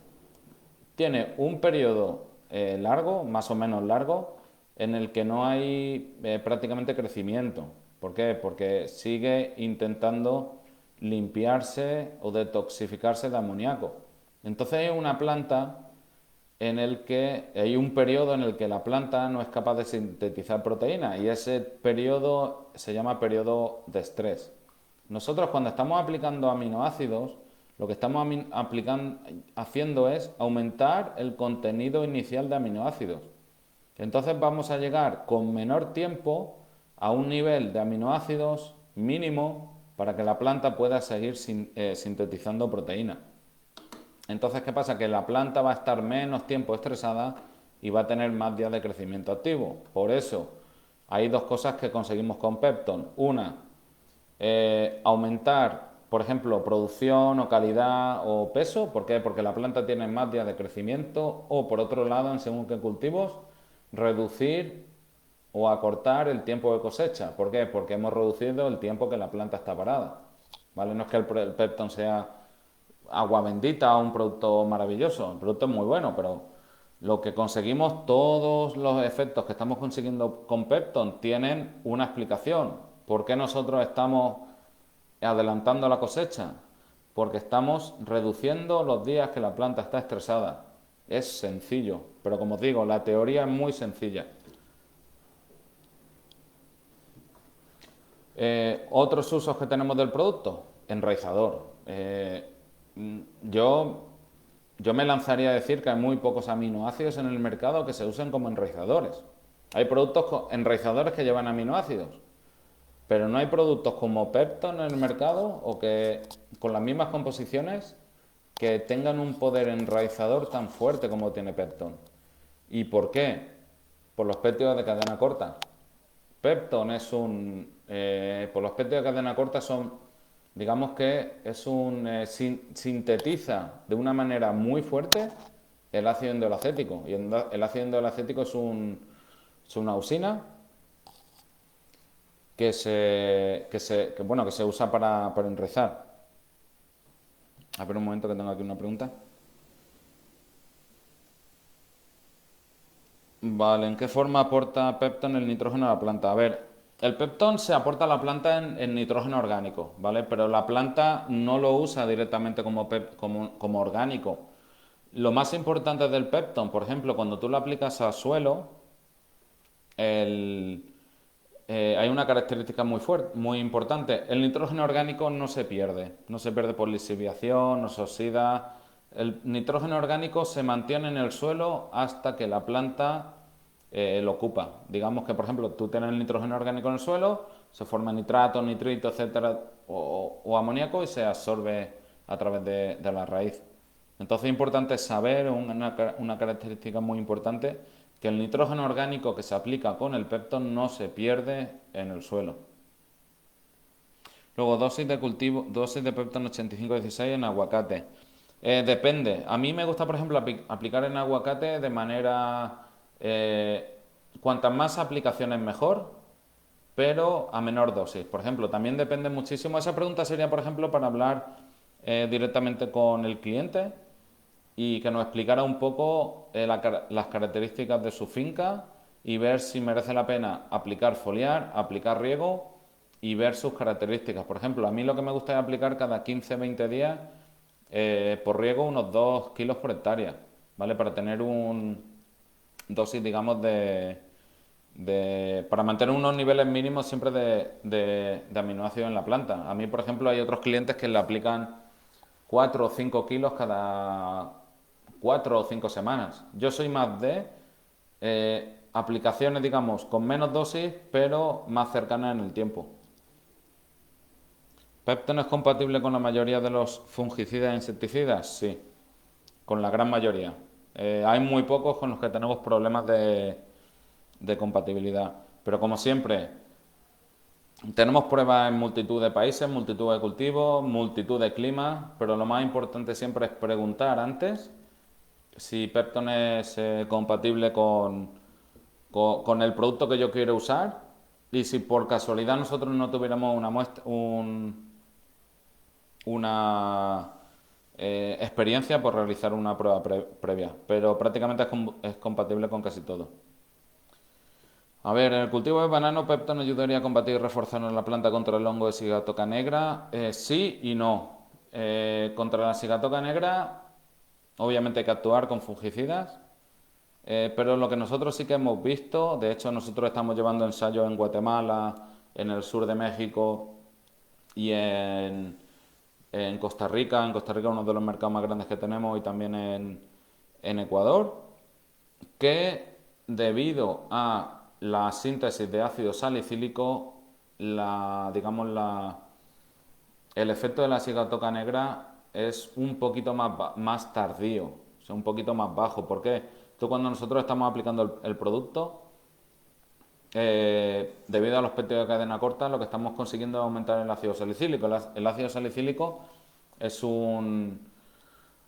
tiene un periodo largo, más o menos largo, en el que no hay prácticamente crecimiento. ¿Por qué? Porque sigue intentando limpiarse o detoxificarse de amoníaco. Entonces hay una planta hay un periodo en el que la planta no es capaz de sintetizar proteínas, y ese periodo se llama periodo de estrés. Nosotros, cuando estamos aplicando aminoácidos, lo que estamos haciendo es aumentar el contenido inicial de aminoácidos. Entonces vamos a llegar con menor tiempo a un nivel de aminoácidos mínimo para que la planta pueda seguir sintetizando proteína. Entonces, ¿qué pasa? Que la planta va a estar menos tiempo estresada y va a tener más días de crecimiento activo. Por eso, hay dos cosas que conseguimos con Pepton. Una, aumentar por ejemplo, producción o calidad o peso. ¿Por qué? Porque la planta tiene más días de crecimiento. O por otro lado, en según qué cultivos, reducir o acortar el tiempo de cosecha. ¿Por qué? Porque hemos reducido el tiempo que la planta está parada. ¿Vale? No es que el Pepton sea agua bendita o un producto maravilloso. El producto es muy bueno, pero lo que conseguimos, todos los efectos que estamos consiguiendo con Pepton tienen una explicación. ¿Por qué nosotros estamos adelantando la cosecha? Porque estamos reduciendo los días que la planta está estresada. Es sencillo, pero como os digo, la teoría es muy sencilla. Otros usos que tenemos del producto, enraizador. Yo, yo me lanzaría a decir que hay muy pocos aminoácidos en el mercado que se usen como enraizadores. Hay productos enraizadores que llevan aminoácidos, pero no hay productos como Pepton en el mercado o que con las mismas composiciones que tengan un poder enraizador tan fuerte como tiene Pepton. ¿Y por qué? Por los péptidos de cadena corta. Pepton es por los péptidos de cadena corta son, digamos que es sintetiza de una manera muy fuerte el ácido endoelacético. Y el ácido endoelacético es una usina que se usa para enraizar. A ver un momento que tengo aquí una pregunta. Vale, ¿en qué forma aporta Pepton el nitrógeno a la planta? A ver, el Pepton se aporta a la planta en nitrógeno orgánico, ¿vale? Pero la planta no lo usa directamente como orgánico. Lo más importante del Pepton, por ejemplo, cuando tú lo aplicas a suelo, el, hay una característica muy fuerte, muy importante. El nitrógeno orgánico no se pierde por lisiviación, no se oxida. El nitrógeno orgánico se mantiene en el suelo hasta que la planta lo ocupa. Digamos que, por ejemplo, tú tienes el nitrógeno orgánico en el suelo, se forma nitrato, nitrito, etcétera, o amoníaco y se absorbe a través de la raíz. Entonces es importante saber una característica muy importante, que el nitrógeno orgánico que se aplica con el Pepton no se pierde en el suelo. Luego, dosis de Pepton 85-16 en aguacate. Depende. A mí me gusta, por ejemplo, aplicar en aguacate de manera... cuantas más aplicaciones mejor, pero a menor dosis. Por ejemplo, también depende muchísimo. Esa pregunta sería, por ejemplo, para hablar directamente con el cliente y que nos explicara un poco las características de su finca y ver si merece la pena aplicar foliar, aplicar riego y ver sus características. Por ejemplo, a mí lo que me gusta es aplicar cada 15-20 días por riego unos 2 kilos por hectárea, ¿vale? Para tener un dosis, digamos, para mantener unos niveles mínimos siempre de aminoácidos en la planta. A mí, por ejemplo, hay otros clientes que le aplican 4 o 5 kilos cada 4 o 5 semanas. Yo soy más de aplicaciones, digamos, con menos dosis, pero más cercanas en el tiempo. ¿Pepton es compatible con la mayoría de los fungicidas e insecticidas? Sí, con la gran mayoría. Hay muy pocos con los que tenemos problemas de compatibilidad. Pero como siempre, tenemos pruebas en multitud de países, multitud de cultivos, multitud de climas, pero lo más importante siempre es preguntar antes si Pepton es compatible con el producto que yo quiero usar, y si por casualidad nosotros no tuviéramos una experiencia por realizar una prueba previa, pero prácticamente es compatible con casi todo. A ver, en el cultivo de banano, Pepton ayudaría a combatir y reforzar la planta contra el hongo de sigatoca negra. Sí y no. Contra la sigatoca negra, obviamente hay que actuar con fungicidas, pero lo que nosotros sí que hemos visto, de hecho nosotros estamos llevando ensayos en Guatemala, en el sur de México y en Costa Rica. En Costa Rica uno de los mercados más grandes que tenemos, y también en Ecuador, que debido a la síntesis de ácido salicílico, el efecto de la sigatoca negra es un poquito más tardío, o sea, un poquito más bajo. ¿Por qué? Cuando nosotros estamos aplicando el producto, debido a los péptidos de cadena corta, lo que estamos consiguiendo es aumentar el ácido salicílico. El ácido salicílico es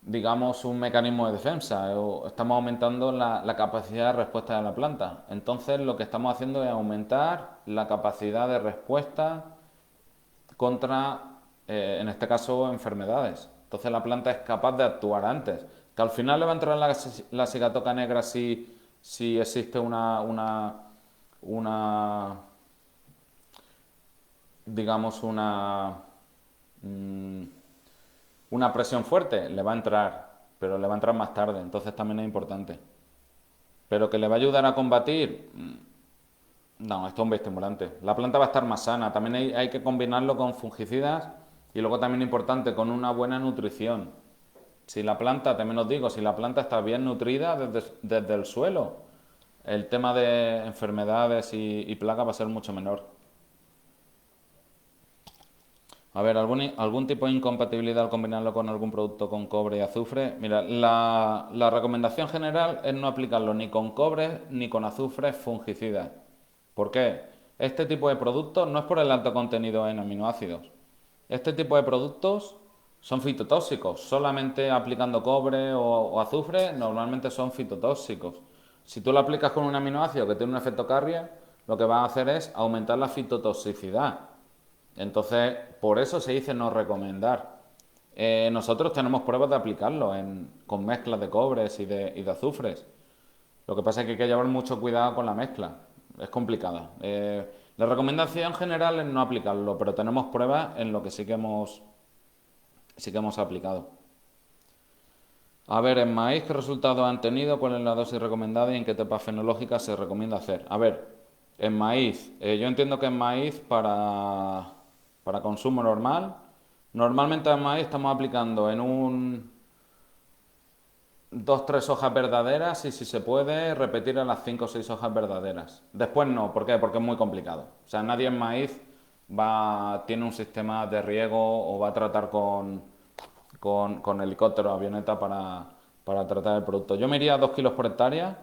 digamos, un mecanismo de defensa. Estamos aumentando la capacidad de respuesta de la planta. Entonces, lo que estamos haciendo es aumentar la capacidad de respuesta contra, en este caso, enfermedades. Entonces, la planta es capaz de actuar antes. Que al final le va a entrar la cigatoca negra si existe una digamos, mm, una presión fuerte, le va a entrar, pero le va a entrar más tarde, entonces también es importante. Pero que le va a ayudar a combatir, no, esto es un bioestimulante. La planta va a estar más sana, también hay que combinarlo con fungicidas y luego también importante, con una buena nutrición. Si la planta, también os digo, si la planta está bien nutrida desde el suelo, el tema de enfermedades y plagas va a ser mucho menor. A ver, algún tipo de incompatibilidad al combinarlo con algún producto con cobre y azufre. Mira, la recomendación general es no aplicarlo ni con cobre ni con azufre fungicidas. ¿Por qué? Este tipo de productos no es por el alto contenido en aminoácidos. Este tipo de productos son fitotóxicos. Solamente aplicando cobre o azufre normalmente son fitotóxicos. Si tú lo aplicas con un aminoácido que tiene un efecto carrier, lo que va a hacer es aumentar la fitotoxicidad. Entonces, por eso se dice no recomendar. Nosotros tenemos pruebas de aplicarlo con mezclas de cobres y de azufres. Lo que pasa es que hay que llevar mucho cuidado con la mezcla. Es complicada. La recomendación general es no aplicarlo, pero tenemos pruebas en lo que sí que hemos aplicado. A ver, en maíz, ¿qué resultados han tenido? ¿Cuál es la dosis recomendada y en qué etapa fenológica se recomienda hacer? A ver, en maíz, yo entiendo que en maíz para consumo normal, normalmente en maíz estamos aplicando en dos, tres hojas verdaderas y si se puede repetir a las 5 o 6 hojas verdaderas. Después no, ¿por qué? Porque es muy complicado. O sea, nadie en maíz tiene un sistema de riego o va a tratar con helicóptero o avioneta para tratar el producto. Yo me iría a 2 kilos por hectárea.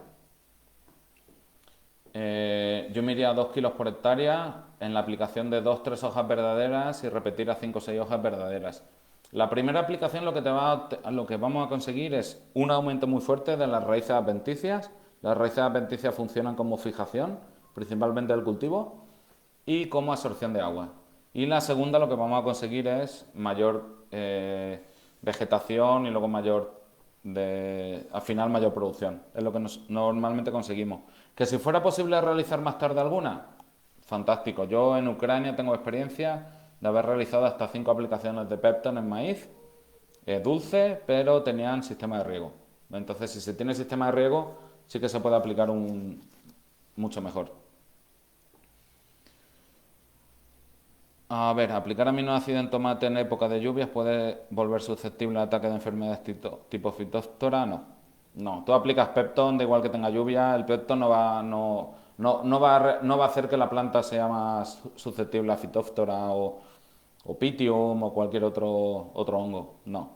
Yo me iría a 2 kilos por hectárea en la aplicación de 2-3 hojas verdaderas y repetir a 5 o 6 hojas verdaderas. La primera aplicación lo que vamos a conseguir es un aumento muy fuerte de las raíces adventicias. Las raíces adventicias funcionan como fijación, principalmente del cultivo, y como absorción de agua. Y la segunda lo que vamos a conseguir es mayor vegetación y luego al final mayor producción. Es lo que normalmente conseguimos. Que si fuera posible realizar más tarde alguna, fantástico. Yo en Ucrania tengo experiencia de haber realizado hasta 5 aplicaciones de Pepton en maíz, dulce, pero tenían sistema de riego. Entonces, si se tiene sistema de riego, sí que se puede aplicar mucho mejor. A ver, aplicar aminoácidos en tomate en época de lluvias puede volver susceptible a ataque de enfermedades tipo fitóftora. No, no. Tú aplicas Pepton, da igual que tenga lluvia, el Pepton no va a hacer que la planta sea más susceptible a fitóftora o Pythium o cualquier otro hongo. No.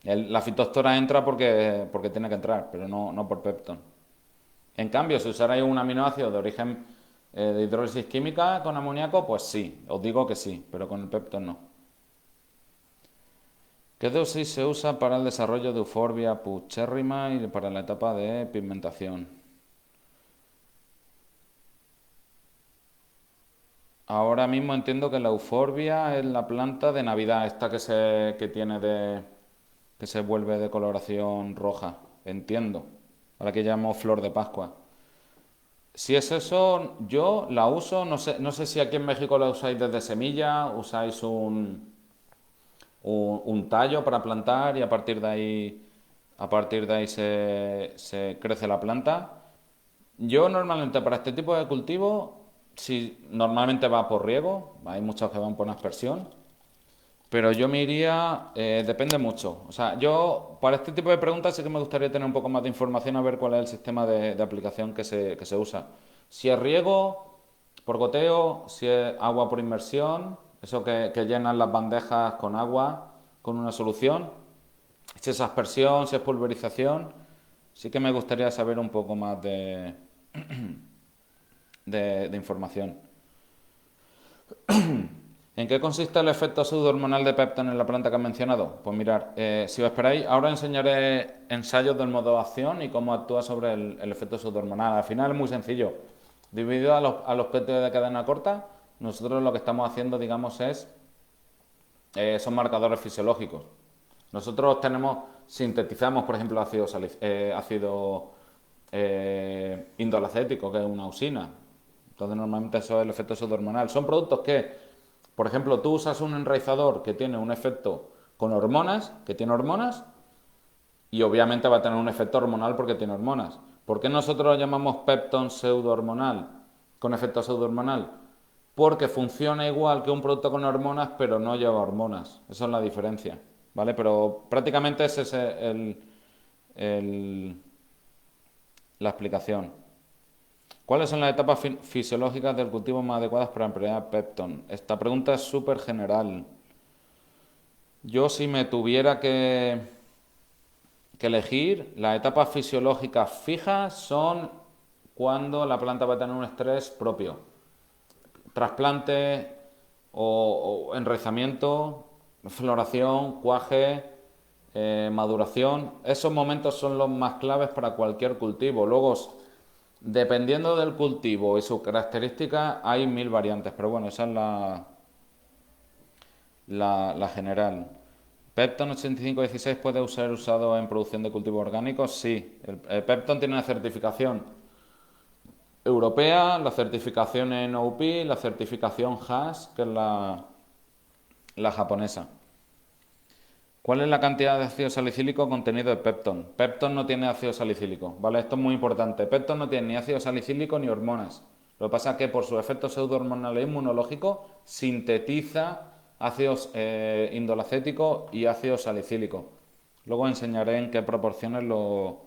La fitóftora entra porque tiene que entrar, pero no por Pepton. En cambio, si usarais un aminoácido de origen de hidrólisis química con amoníaco, pues sí, os digo que sí, pero con el Pepton no. ¿Qué dosis se usa para el desarrollo de Euphorbia puchérrima y para la etapa de pigmentación? Ahora mismo entiendo que la Euphorbia es la planta de Navidad, esta que se vuelve de coloración roja, entiendo, a la que llamo flor de Pascua. Si es eso, yo la uso, no sé si aquí en México la usáis desde semilla, usáis un tallo para plantar y a partir de ahí se crece la planta. Yo normalmente para este tipo de cultivo, si normalmente va por riego, hay muchos que van por una aspersión, pero yo me iría, depende mucho. O sea, yo para este tipo de preguntas sí que me gustaría tener un poco más de información a ver cuál es el sistema de aplicación que se usa. Si es riego por goteo, si es agua por inmersión, eso que llenan las bandejas con agua, con una solución. Si es aspersión, si es pulverización, sí que me gustaría saber un poco más de información. ¿En qué consiste el efecto pseudohormonal de Pepton en la planta que has mencionado? Pues mirar, si os esperáis, ahora enseñaré ensayos del modo de acción y cómo actúa sobre el efecto pseudohormonal. Al final es muy sencillo. Dividido a los péptidos de cadena corta, nosotros lo que estamos haciendo, digamos, son marcadores fisiológicos. Nosotros sintetizamos, por ejemplo, ácido indolacético, que es una usina. Entonces, normalmente eso es el efecto pseudohormonal. Son productos que, por ejemplo, tú usas un enraizador que tiene un efecto con hormonas, que tiene hormonas, y obviamente va a tener un efecto hormonal porque tiene hormonas. ¿Por qué nosotros lo llamamos Pepton pseudohormonal, con efecto pseudohormonal? Porque funciona igual que un producto con hormonas, pero no lleva hormonas. Esa es la diferencia, ¿vale? Pero prácticamente ese es la explicación. ¿Cuáles son las etapas fisiológicas del cultivo más adecuadas para emplear Pepton? Esta pregunta es súper general. Yo, si me tuviera que elegir, las etapas fisiológicas fijas son cuando la planta va a tener un estrés propio. Trasplante o enraizamiento, floración, cuaje, maduración. Esos momentos son los más claves para cualquier cultivo. Luego, dependiendo del cultivo y sus características, hay 1000 variantes, pero bueno, esa es la general. Pepton 8516 puede ser usado en producción de cultivos orgánicos, sí. El Pepton tiene una certificación europea, la certificación NOP, la certificación HAS, que es la japonesa. ¿Cuál es la cantidad de ácido salicílico contenido en Pepton? Pepton no tiene ácido salicílico, ¿vale? Esto es muy importante. Pepton no tiene ni ácido salicílico ni hormonas. Lo que pasa es que por su efecto pseudohormonal e inmunológico sintetiza ácidos indolacéticos y ácido salicílico. Luego enseñaré en qué proporciones lo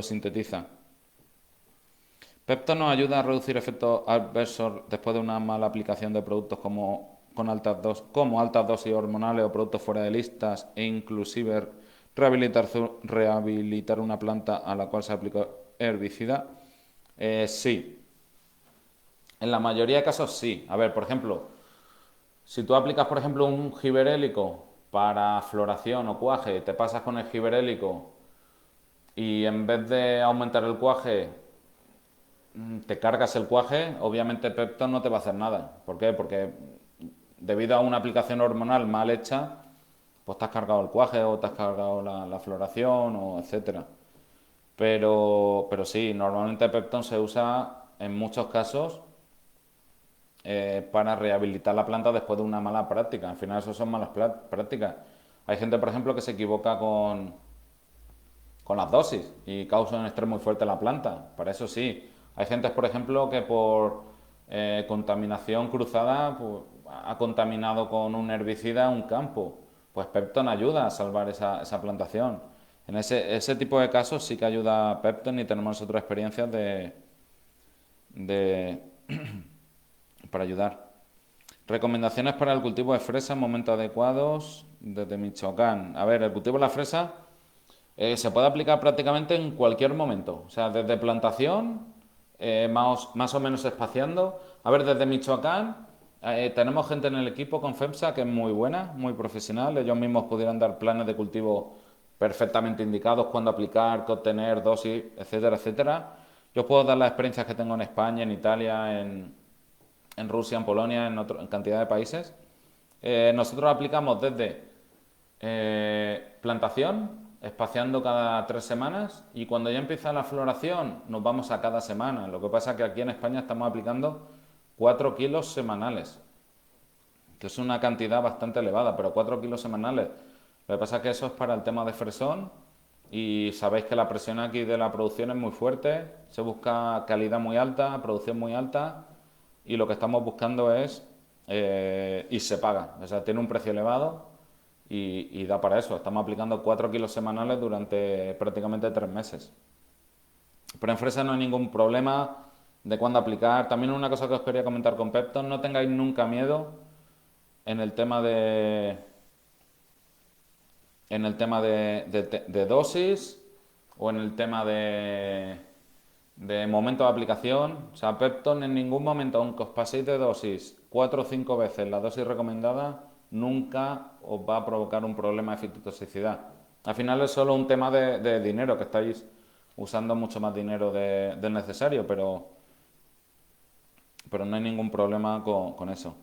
sintetiza. Pepton nos ayuda a reducir efectos adversos después de una mala aplicación de productos como altas dosis hormonales o productos fuera de listas e inclusive rehabilitar una planta a la cual se aplicó herbicida. Sí, en la mayoría de casos sí. A ver, por ejemplo, si tú aplicas, por ejemplo, un giberélico para floración o cuaje, te pasas con el giberélico y en vez de aumentar el cuaje te cargas el cuaje, obviamente Pepton no te va a hacer nada. ¿Por qué? Porque debido a una aplicación hormonal mal hecha, pues te has cargado el cuaje o te has cargado la floración o etcétera. Pero sí, normalmente Pepton se usa en muchos casos para rehabilitar la planta después de una mala práctica. Al final eso son malas prácticas. Hay gente, por ejemplo, que se equivoca con las dosis y causa un estrés muy fuerte en la planta. Para eso sí. Hay gente, por ejemplo, que por contaminación cruzada pues, ha contaminado con un herbicida un campo. Pues Pepton ayuda a salvar esa plantación. En ese tipo de casos sí que ayuda Pepton y tenemos otras experiencias de para ayudar. Recomendaciones para el cultivo de fresa en momentos adecuados desde Michoacán. A ver, el cultivo de la fresa se puede aplicar prácticamente en cualquier momento. O sea, desde plantación, más o menos espaciando. A ver, desde Michoacán tenemos gente en el equipo con FEMSA que es muy buena, muy profesional. Ellos mismos pudieran dar planes de cultivo perfectamente indicados, cuándo aplicar, qué obtener, dosis, etcétera, etcétera. Yo puedo dar las experiencias que tengo en España, en Italia, en Rusia, en Polonia, en cantidad de países. Nosotros aplicamos desde plantación, espaciando cada 3 semanas, y cuando ya empieza la floración nos vamos a cada semana. Lo que pasa es que aquí en España estamos aplicando 4 kilos semanales, que es una cantidad bastante elevada, pero 4 kilos semanales. Lo que pasa es que eso es para el tema de fresón, y sabéis que la presión aquí de la producción es muy fuerte, se busca calidad muy alta, producción muy alta, y lo que estamos buscando es, y se paga, o sea, tiene un precio elevado y da para eso. Estamos aplicando 4 kilos semanales durante prácticamente 3 meses. Pero en fresa no hay ningún problema de cuándo aplicar. También una cosa que os quería comentar con Pepton, no tengáis nunca miedo en el tema de dosis o en el tema de momento de aplicación. O sea, Pepton en ningún momento, aunque os paséis de dosis 4 o 5 veces la dosis recomendada, nunca os va a provocar un problema de fitotoxicidad. Al final es solo un tema de dinero, que estáis usando mucho más dinero del necesario, pero no hay ningún problema con eso.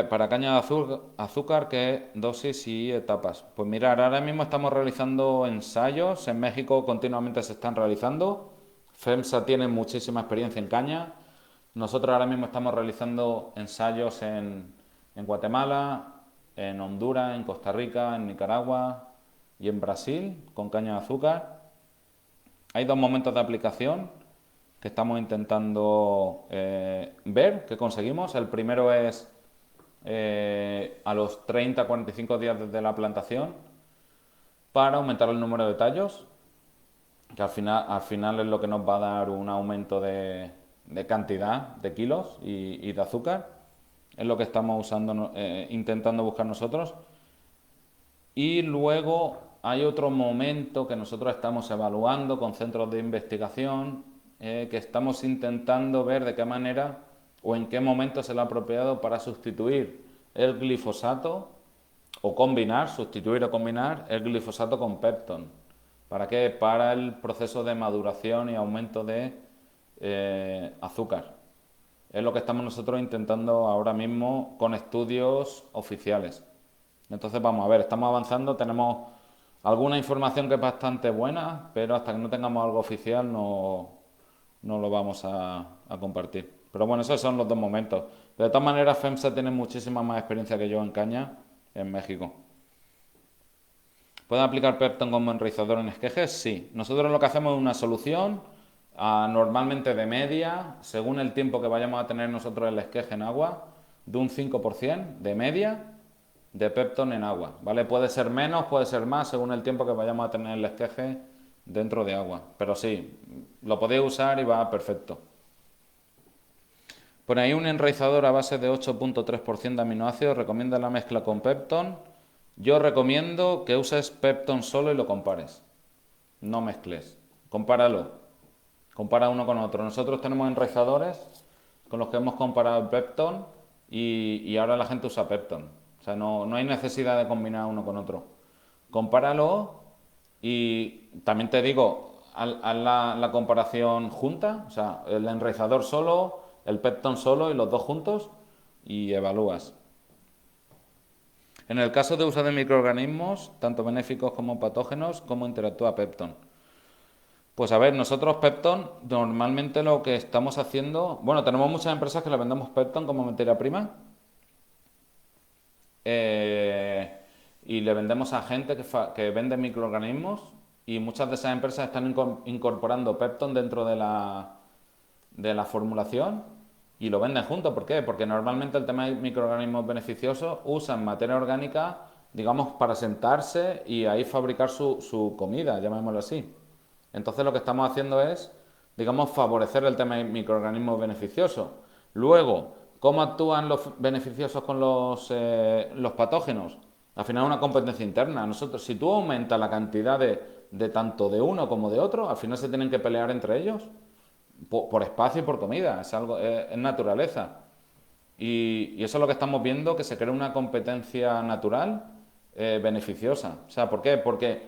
Para caña de azúcar, ¿qué dosis y etapas? Pues mirar, ahora mismo estamos realizando ensayos, en México continuamente se están realizando, FEMSA tiene muchísima experiencia en caña, nosotros ahora mismo estamos realizando ensayos en Guatemala, en Honduras, en Costa Rica, en Nicaragua y en Brasil con caña de azúcar. Hay 2 momentos de aplicación que estamos intentando ver que conseguimos. El primero es a los 30-45 días desde la plantación para aumentar el número de tallos, que al final es lo que nos va a dar un aumento de cantidad de kilos y de azúcar. Es lo que estamos usando, intentando buscar nosotros. Y luego hay otro momento que nosotros estamos evaluando con centros de investigación, que estamos intentando ver de qué manera o en qué momento es el apropiado para sustituir el glifosato o sustituir o combinar el glifosato con Pepton. ¿Para qué? Para el proceso de maduración y aumento de azúcar. Es lo que estamos nosotros intentando ahora mismo con estudios oficiales. Entonces vamos a ver, estamos avanzando, tenemos alguna información que es bastante buena, pero hasta que no tengamos algo oficial no lo vamos a compartir. Pero bueno, esos son los 2 momentos. De todas maneras, FEMSA tiene muchísima más experiencia que yo en caña en México. ¿Pueden aplicar Pepton como enraizador en esquejes? Sí. Nosotros lo que hacemos es una solución, normalmente de media, según el tiempo que vayamos a tener nosotros el esqueje en agua, de un 5% de media de Pepton en agua, ¿vale? Puede ser menos, puede ser más, según el tiempo que vayamos a tener el esqueje dentro de agua. Pero sí, lo podéis usar y va perfecto. Por ahí un enraizador a base de 8.3% de aminoácidos, recomienda la mezcla con Pepton. Yo recomiendo que uses Pepton solo y lo compares. No mezcles, compáralo. Compara uno con otro. Nosotros tenemos enraizadores con los que hemos comparado el Pepton y ahora la gente usa Pepton. O sea, no hay necesidad de combinar uno con otro. Compáralo y también te digo, haz la comparación junta, o sea, el enraizador solo, el Pepton solo y los dos juntos y evalúas. En el caso de uso de microorganismos, tanto benéficos como patógenos, ¿cómo interactúa Pepton? Pues a ver, nosotros Pepton, normalmente lo que estamos haciendo, bueno, tenemos muchas empresas que le vendemos Pepton como materia prima y le vendemos a gente que vende microorganismos y muchas de esas empresas están incorporando Pepton dentro de la formulación y lo venden juntos. ¿Por qué? Porque normalmente el tema de microorganismos beneficiosos usan materia orgánica, digamos, para sentarse y ahí fabricar su comida, llamémoslo así. Entonces lo que estamos haciendo es, digamos, favorecer el tema de microorganismos beneficiosos. Luego, ¿cómo actúan los beneficiosos con los patógenos? Al final es una competencia interna. Nosotros, si tú aumentas la cantidad de tanto de uno como de otro, al final se tienen que pelear entre ellos por espacio y por comida. Es naturaleza. Y eso es lo que estamos viendo, que se crea una competencia natural beneficiosa. O sea, ¿por qué? Porque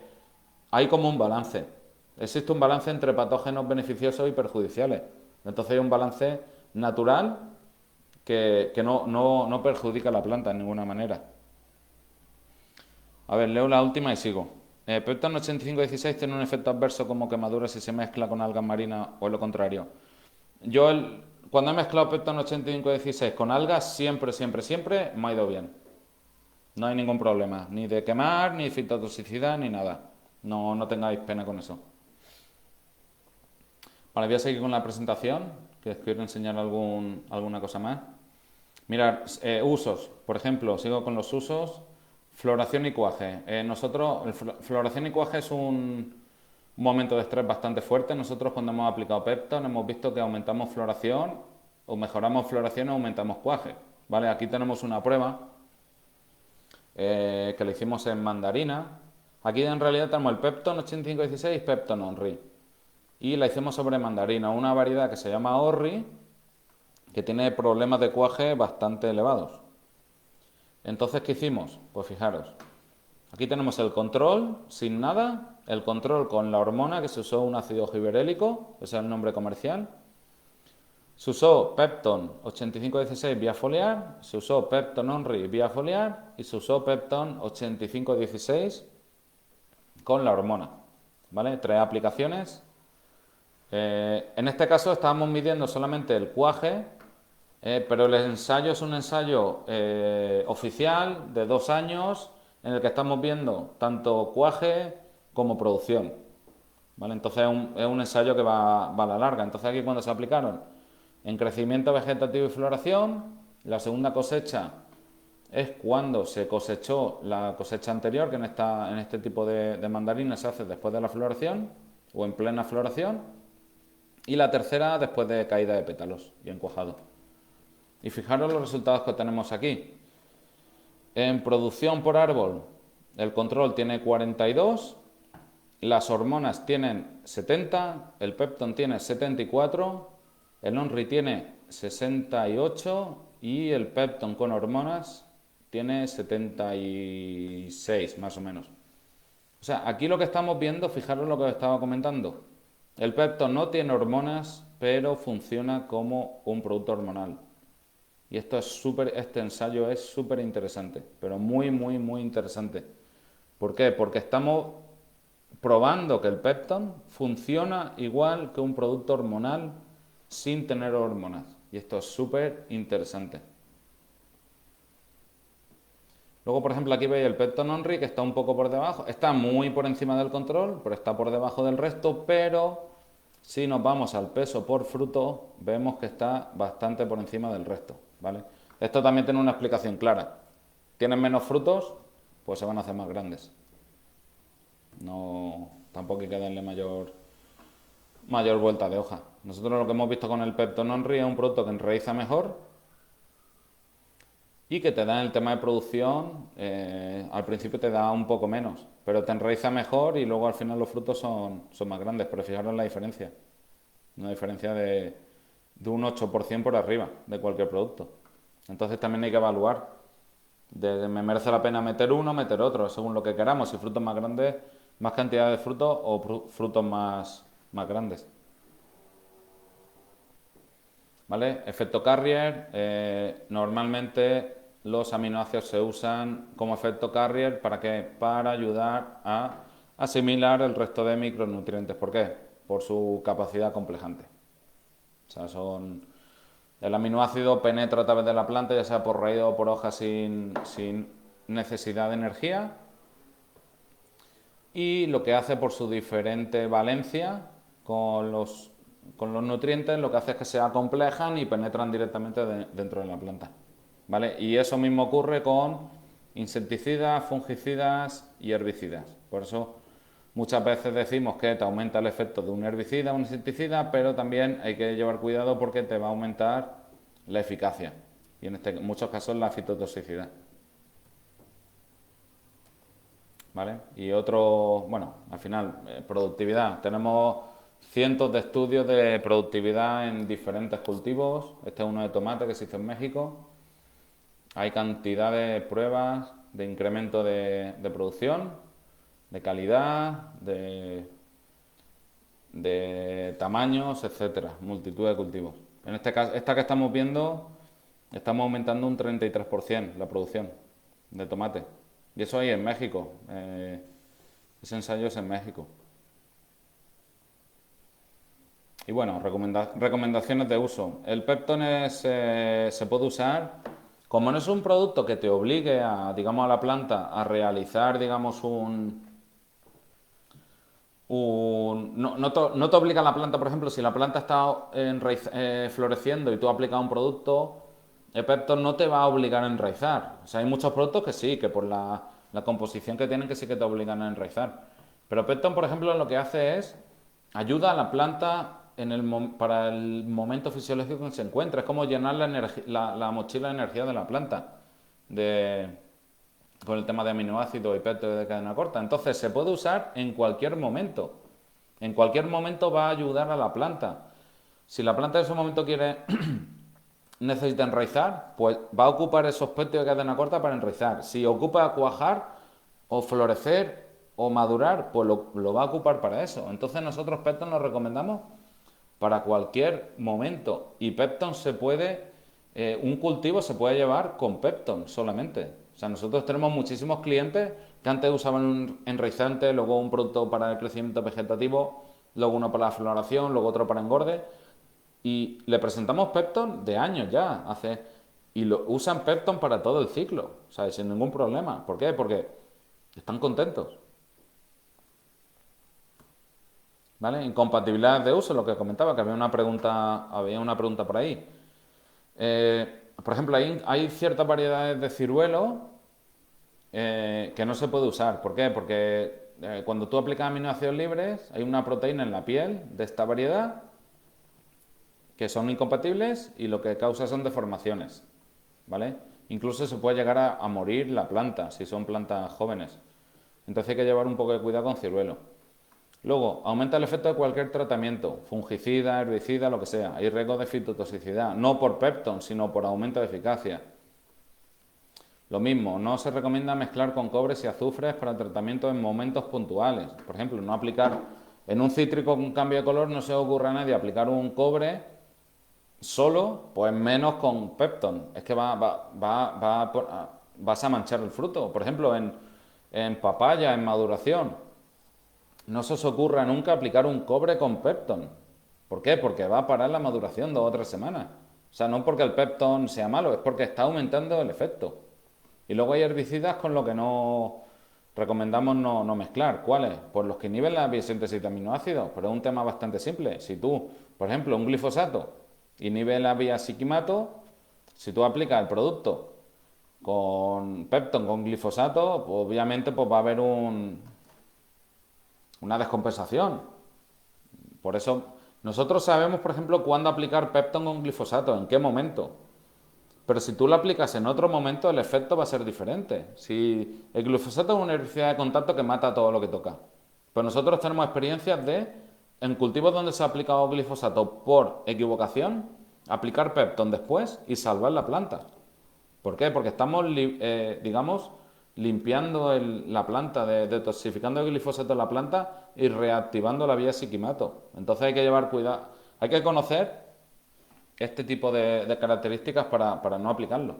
hay como un balance. Existe un balance entre patógenos beneficiosos y perjudiciales. Entonces hay un balance natural que no perjudica a la planta de ninguna manera. A ver, leo la última y sigo. Pepton 8516 tiene un efecto adverso como quemadura si se mezcla con algas marinas o lo contrario. Yo cuando he mezclado Pepton 8516 con algas, siempre me ha ido bien. No hay ningún problema, ni de quemar, ni de fitotoxicidad, ni nada. No tengáis pena con eso. Vale, voy a seguir con la presentación, que os quiero enseñar alguna cosa más. Mirad, usos. Por ejemplo, sigo con los usos. Floración y cuaje. Floración y cuaje es un momento de estrés bastante fuerte. Nosotros cuando hemos aplicado Pepton hemos visto que aumentamos floración o mejoramos floración o aumentamos cuaje. ¿Vale? Aquí tenemos una prueba que le hicimos en mandarina. Aquí en realidad tenemos el Pepton 8516 y Pepton Onri. y la hicimos sobre mandarina, una variedad que se llama Orri, que tiene problemas de cuaje bastante elevados. Entonces, ¿qué hicimos? Pues fijaros, aquí tenemos el control sin nada, el control con la hormona que se usó un ácido giberélico, ese es el nombre comercial. Se usó Pepton 8516 vía foliar, se usó Pepton Onri vía foliar y se usó Pepton 8516 con la hormona. ¿Vale? 3 aplicaciones. En este caso estábamos midiendo solamente el cuaje, pero el ensayo es un ensayo oficial de 2 años en el que estamos viendo tanto cuaje como producción. ¿Vale? Entonces es un ensayo que va a la larga. Entonces aquí cuando se aplicaron en crecimiento vegetativo y floración, la segunda cosecha es cuando se cosechó la cosecha anterior, que en este tipo de mandarinas se hace después de la floración o en plena floración, y la tercera después de caída de pétalos y encuajado. Y fijaros los resultados que tenemos aquí. En producción por árbol, el control tiene 42, las hormonas tienen 70, el Pepton tiene 74, el Onri tiene 68 y el Pepton con hormonas tiene 76, más o menos. O sea, aquí lo que estamos viendo, fijaros lo que os estaba comentando. El Pepton no tiene hormonas, pero funciona como un producto hormonal. Y este ensayo es súper interesante, pero muy, muy, muy interesante. ¿Por qué? Porque estamos probando que el Pepton funciona igual que un producto hormonal sin tener hormonas. Y esto es súper interesante. Luego, por ejemplo, aquí veis el Pepton Onri, que está un poco por debajo. Está muy por encima del control, pero está por debajo del resto. Pero si nos vamos al peso por fruto, vemos que está bastante por encima del resto, ¿vale? Esto también tiene una explicación clara. Tienen menos frutos, pues se van a hacer más grandes. No, tampoco hay que darle mayor vuelta de hoja. Nosotros lo que hemos visto con el Pepton Onri es un producto que enraiza mejor y que te da en el tema de producción, al principio te da un poco menos, pero te enraiza mejor y luego al final los frutos son más grandes. Pero fijaros en la diferencia, una diferencia de un 8% por arriba de cualquier producto. Entonces también hay que evaluar, me merece la pena meter uno, meter otro, según lo que queramos, si frutos más grandes, más cantidad de frutos o frutos más grandes. ¿Vale? Efecto carrier, normalmente los aminoácidos se usan como efecto carrier ¿para qué? Para ayudar a asimilar el resto de micronutrientes. ¿Por qué? Por su capacidad complejante. O sea, el aminoácido penetra a través de la planta, ya sea por raíz o por hoja, sin necesidad de energía. Y lo que hace por su diferente valencia con los nutrientes, lo que hace es que se acomplejan y penetran directamente dentro de la planta. ¿Vale? Y eso mismo ocurre con insecticidas, fungicidas y herbicidas. Por eso muchas veces decimos que te aumenta el efecto de un herbicida o un insecticida, pero también hay que llevar cuidado porque te va a aumentar la eficacia y en muchos casos la fitotoxicidad. ¿Vale? Y bueno, al final, productividad. Tenemos cientos de estudios de productividad en diferentes cultivos. Este es uno de tomate que se hizo en México. Hay cantidad de pruebas de incremento de producción, de calidad, de tamaños, etcétera, multitud de cultivos. En este caso, esta que estamos viendo, estamos aumentando un 33% la producción de tomate. Y eso ahí en México. Ese ensayo es en México. Y bueno, recomendaciones de uso. El Pepton se puede usar, como no es un producto que te obligue digamos, a la planta a realizar, digamos, no te obliga a la planta, por ejemplo, si la planta está floreciendo y tú aplicas un producto, el Pepton no te va a obligar a enraizar. O sea, hay muchos productos que sí, que por la composición que tienen que sí que te obligan a enraizar. Pero Pepton, por ejemplo, lo que hace es ayuda a la planta para el momento fisiológico en que se encuentra. Es como llenar la mochila de energía de la planta con el tema de aminoácidos y péptidos de cadena corta. Entonces se puede usar en cualquier momento. En cualquier momento va a ayudar a la planta. Si la planta en ese momento necesita enraizar, pues va a ocupar esos pétalos de cadena corta para enraizar. Si ocupa cuajar o florecer o madurar, pues lo va a ocupar para eso. Entonces nosotros Pepton nos recomendamos para cualquier momento. Y Pepton un cultivo se puede llevar con Pepton solamente. O sea, nosotros tenemos muchísimos clientes que antes usaban un enraizante, luego un producto para el crecimiento vegetativo, luego uno para la floración, luego otro para engorde. Y le presentamos Pepton de años ya, y usan Pepton para todo el ciclo, o sea, sin ningún problema. ¿Por qué? Porque están contentos. ¿Vale? Incompatibilidad de uso, lo que comentaba, que había una pregunta por ahí. Por ejemplo, hay ciertas variedades de ciruelo que no se puede usar. ¿Por qué? Porque cuando tú aplicas aminoácidos libres, hay una proteína en la piel de esta variedad que son incompatibles y lo que causa son deformaciones, ¿vale? Incluso se puede llegar a morir la planta si son plantas jóvenes. Entonces hay que llevar un poco de cuidado con ciruelo. Luego, aumenta el efecto de cualquier tratamiento, fungicida, herbicida, lo que sea. Hay riesgo de fitotoxicidad, no por Pepton, sino por aumento de eficacia. Lo mismo, no se recomienda mezclar con cobres y azufres para tratamiento en momentos puntuales. Por ejemplo, no aplicar en un cítrico con cambio de color, no se ocurra a nadie aplicar un cobre solo, pues menos con Pepton. Es que vas a manchar el fruto. Por ejemplo, en papaya, en maduración. No se os ocurra nunca aplicar un cobre con Pepton. ¿Por qué? Porque va a parar la maduración 2 o 3 semanas. O sea, no porque el Pepton sea malo, es porque está aumentando el efecto. Y luego hay herbicidas con lo que no recomendamos no mezclar. ¿Cuáles? Pues los que inhiben la biosíntesis de aminoácidos. Pero es un tema bastante simple. Si tú, por ejemplo, un glifosato inhibe la vía psiquimato, si tú aplicas el producto con Pepton, con glifosato, pues obviamente pues va a haber una descompensación. Por eso nosotros sabemos, por ejemplo, cuándo aplicar Pepton con glifosato, en qué momento. Pero si tú lo aplicas en otro momento, el efecto va a ser diferente. Si el glifosato es una herbicida de contacto que mata todo lo que toca. Pero nosotros tenemos experiencias en cultivos donde se ha aplicado glifosato por equivocación, aplicar Pepton después y salvar la planta. ¿Por qué? Porque estamos, digamos, limpiando la planta, detoxificando el glifosato en la planta y reactivando la vía psiquimato. Entonces hay que llevar cuidado, hay que conocer este tipo de características para no aplicarlo.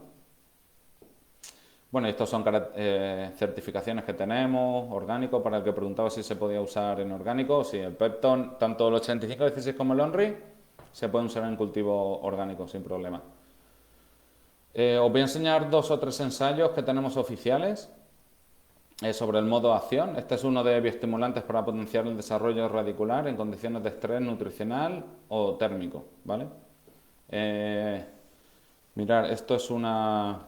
Bueno, estos son certificaciones que tenemos, orgánico, para el que preguntaba si se podía usar en orgánico. Sí, el Pepton, tanto el 85-16 como el Onri, se pueden usar en cultivo orgánico sin problema. Os voy a enseñar 2 o 3 ensayos que tenemos oficiales sobre el modo de acción. Este es uno de bioestimulantes para potenciar el desarrollo radicular en condiciones de estrés nutricional o térmico, ¿vale? Mirad, esto es una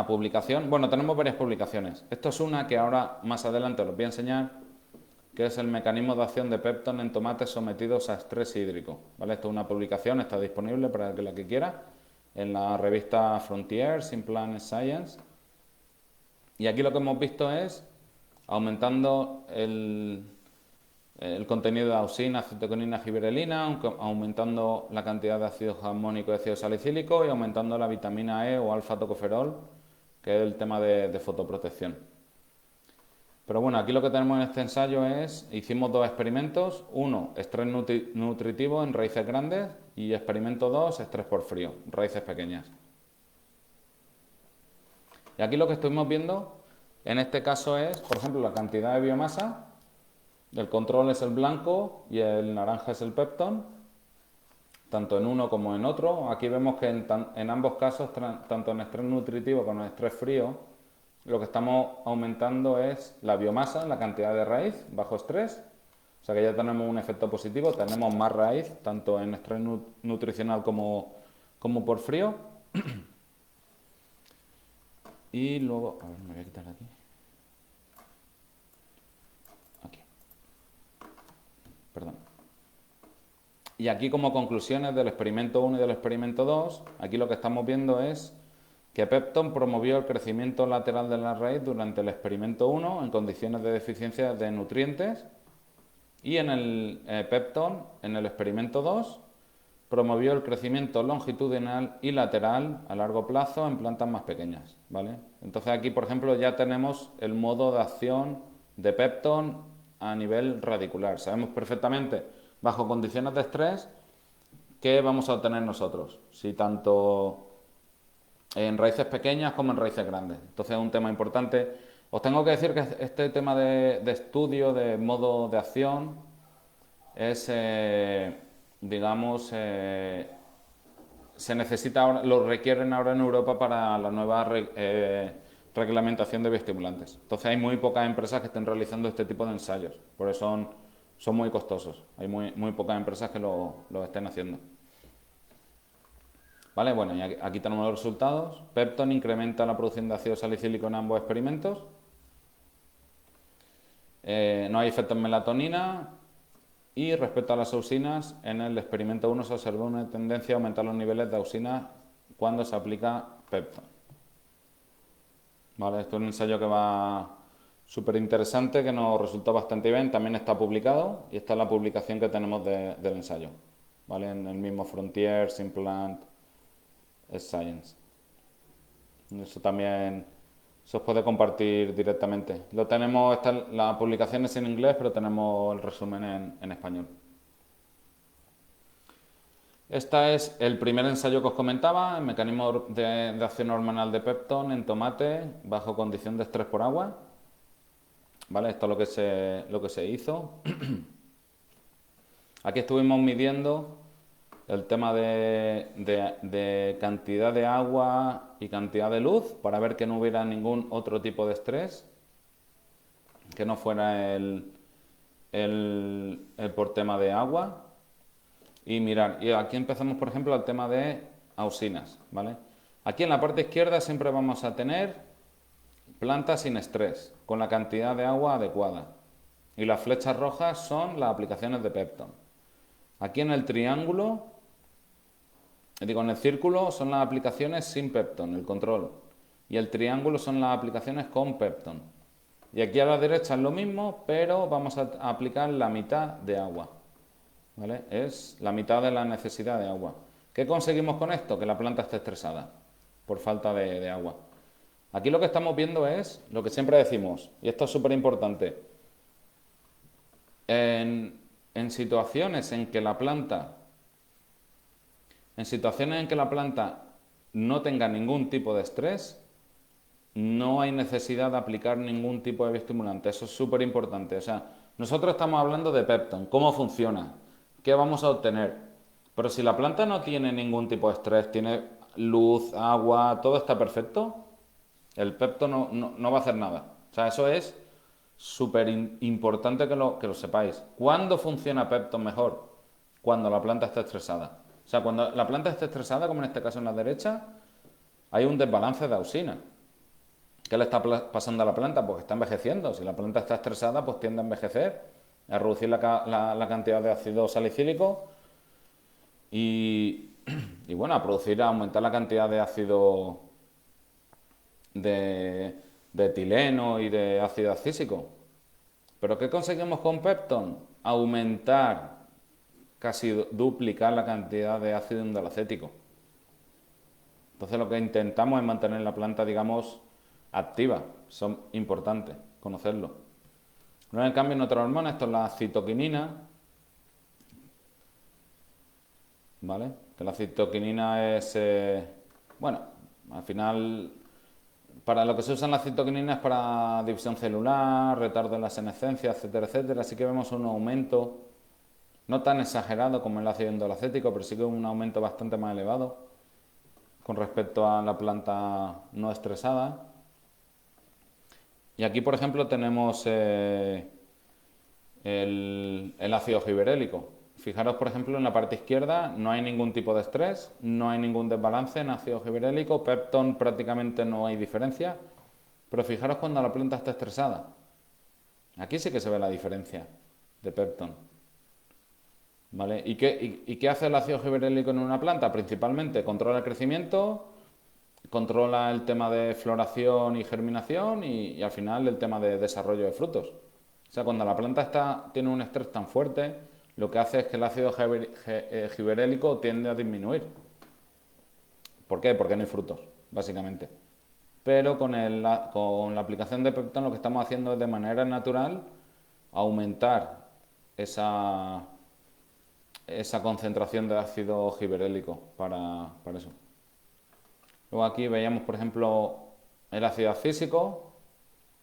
publicación. Bueno, tenemos varias publicaciones. Esto es una que ahora más adelante os voy a enseñar, que es el mecanismo de acción de Pepton en tomates sometidos a estrés hídrico, ¿vale? Esto es una publicación, está disponible para la que quiera en la revista Frontiers in Plant Science. Y aquí lo que hemos visto es aumentando el contenido de auxina, acetoconina, giberelina, aumentando la cantidad de ácido jamónico y ácido salicílico y aumentando la vitamina E o alfa-tocoferol, que es el tema de fotoprotección. Pero bueno, aquí lo que tenemos en este ensayo hicimos 2 experimentos, uno, estrés nutritivo en raíces grandes y experimento 2, estrés por frío, raíces pequeñas. Y aquí lo que estuvimos viendo, en este caso es, por ejemplo, la cantidad de biomasa, el control es el blanco y el naranja es el Pepton, tanto en uno como en otro. Aquí vemos que en ambos casos, tanto en estrés nutritivo como en estrés frío, lo que estamos aumentando es la biomasa, la cantidad de raíz bajo estrés. O sea que ya tenemos un efecto positivo, tenemos más raíz, tanto en estrés nutricional como por frío. Y luego, a ver, me voy a quitar aquí. Aquí. Perdón. Y aquí como conclusiones del experimento 1 y del experimento 2, aquí lo que estamos viendo es que Pepton promovió el crecimiento lateral de la raíz durante el experimento 1 en condiciones de deficiencia de nutrientes Y en el Pepton, en el experimento 2, promovió el crecimiento longitudinal y lateral a largo plazo en plantas más pequeñas, ¿vale? Entonces aquí, por ejemplo, ya tenemos el modo de acción de Pepton a nivel radicular. Sabemos perfectamente, bajo condiciones de estrés, qué vamos a obtener nosotros, si tanto en raíces pequeñas como en raíces grandes. Entonces es un tema importante. Os tengo que decir que este tema de estudio, de modo de acción, es, digamos, se necesita ahora, lo requieren ahora en Europa para la nueva reglamentación de bioestimulantes. Entonces hay muy pocas empresas que estén realizando este tipo de ensayos, por eso son muy costosos. Hay muy pocas empresas que lo estén haciendo. ¿Vale? Bueno, y aquí tenemos los resultados. Pepton incrementa la producción de ácido salicílico en ambos experimentos. No hay efecto en melatonina. Y respecto a las auxinas, en el experimento 1 se observó una tendencia a aumentar los niveles de auxinas cuando se aplica Pepton. ¿Vale? Esto es un ensayo que va súper interesante, que nos resultó bastante bien. También está publicado y esta es la publicación que tenemos del ensayo. ¿Vale? En el mismo Frontiers, Implant Science. Eso también se os puede compartir directamente. Lo tenemos, la publicación es en inglés, pero tenemos el resumen en español. Este es el primer ensayo que os comentaba, el mecanismo de acción hormonal de Pepton en tomate bajo condición de estrés por agua. ¿Vale? Esto es lo que se hizo. Aquí estuvimos midiendo el tema de cantidad de agua y cantidad de luz para ver que no hubiera ningún otro tipo de estrés, que no fuera el por tema de agua. Y mirar, y aquí empezamos por ejemplo al tema de auxinas, ¿vale? Aquí en la parte izquierda siempre vamos a tener plantas sin estrés, con la cantidad de agua adecuada. Y las flechas rojas son las aplicaciones de Pepton. Aquí en el triángulo, en el círculo son las aplicaciones sin Pepton, el control. Y el triángulo son las aplicaciones con Pepton. Y aquí a la derecha es lo mismo, pero vamos a aplicar la mitad de agua. ¿Vale? Es la mitad de la necesidad de agua. ¿Qué conseguimos con esto? Que la planta esté estresada por falta de agua. Aquí lo que estamos viendo es lo que siempre decimos, y esto es súper importante. En situaciones en que la planta no tenga ningún tipo de estrés, no hay necesidad de aplicar ningún tipo de bioestimulante. Eso es súper importante. O sea, nosotros estamos hablando de Pepton, cómo funciona, qué vamos a obtener. Pero si la planta no tiene ningún tipo de estrés, tiene luz, agua, todo está perfecto, el Pepton no va a hacer nada. O sea, eso es súper importante que lo sepáis. ¿Cuándo funciona Pepton mejor? Cuando la planta está estresada. O sea, cuando la planta está estresada, como en este caso en la derecha, hay un desbalance de auxina. ¿Qué le está pasando a la planta? Pues está envejeciendo. Si la planta está estresada, pues tiende a envejecer, a reducir la cantidad de ácido salicílico y bueno, a aumentar la cantidad de ácido de etileno y de ácido acísico. ¿Pero qué conseguimos con Pepton? Aumentar, casi duplicar la cantidad de ácido indolacético. Entonces lo que intentamos es mantener la planta, digamos, activa. Son importantes conocerlo. No en cambio en otra hormona, esto es la citoquinina, ¿vale? Que la citoquinina es, bueno, al final, para lo que se usan las citoquininas es para división celular, retardo en la senescencia, etcétera, etcétera. Así que vemos un aumento, no tan exagerado como el ácido indolacético, pero sí que un aumento bastante más elevado con respecto a la planta no estresada. Y aquí, por ejemplo, tenemos el ácido giberélico. Fijaros, por ejemplo, en la parte izquierda no hay ningún tipo de estrés, no hay ningún desbalance en ácido giberélico, Pepton prácticamente no hay diferencia, pero fijaros cuando la planta está estresada. Aquí sí que se ve la diferencia de Pepton. ¿Vale? ¿Y qué hace el ácido giberélico en una planta? Principalmente controla el crecimiento, controla el tema de floración y germinación y al final el tema de desarrollo de frutos. O sea, cuando la planta tiene un estrés tan fuerte, lo que hace es que el ácido giberélico tiende a disminuir. ¿Por qué? Porque no hay frutos, básicamente. Pero con la aplicación de Peptone lo que estamos haciendo es de manera natural aumentar esa, esa concentración de ácido giberélico para eso. Luego aquí veíamos, por ejemplo, el ácido físico,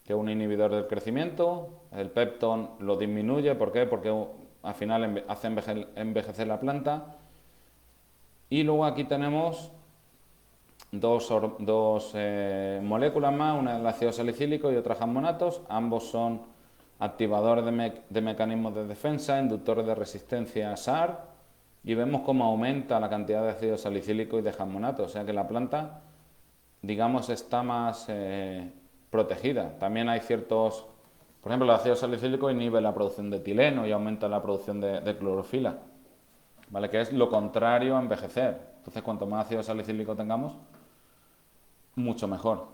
que es un inhibidor del crecimiento. El Peptone lo disminuye. ¿Por qué? Porque al final hace envejecer la planta. Y luego aquí tenemos dos moléculas más, una es el ácido salicílico y otra jammonatos. Ambos son activadores de mecanismos de defensa, inductores de resistencia SAR, y vemos cómo aumenta la cantidad de ácido salicílico y de jammonato, o sea que la planta, digamos, está más protegida. También hay ciertos, por ejemplo, el ácido salicílico inhibe la producción de etileno y aumenta la producción de clorofila, ¿vale? Que es lo contrario a envejecer. Entonces, cuanto más ácido salicílico tengamos, mucho mejor.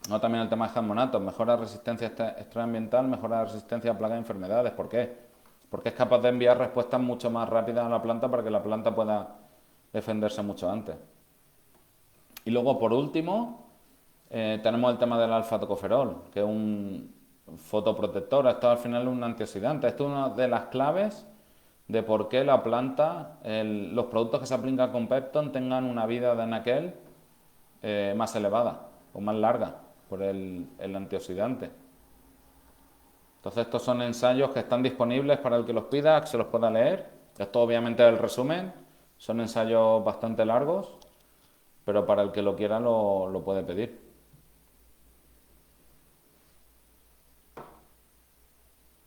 No, también el tema de jammonatos, mejora resistencia extraambiental, mejora resistencia a plagas y enfermedades. ¿Por qué? Porque es capaz de enviar respuestas mucho más rápidas a la planta para que la planta pueda defenderse mucho antes. Y luego, por último, tenemos el tema del alfa-tocoferol, que es un fotoprotector. Esto al final es un antioxidante. Esto es una de las claves de por qué la planta, los productos que se aplican con Peptone tengan una vida de anaquel más elevada o más larga por el antioxidante. Entonces estos son ensayos que están disponibles para el que los pida, que se los pueda leer. Esto obviamente es el resumen, son ensayos bastante largos, pero para el que lo quiera lo puede pedir.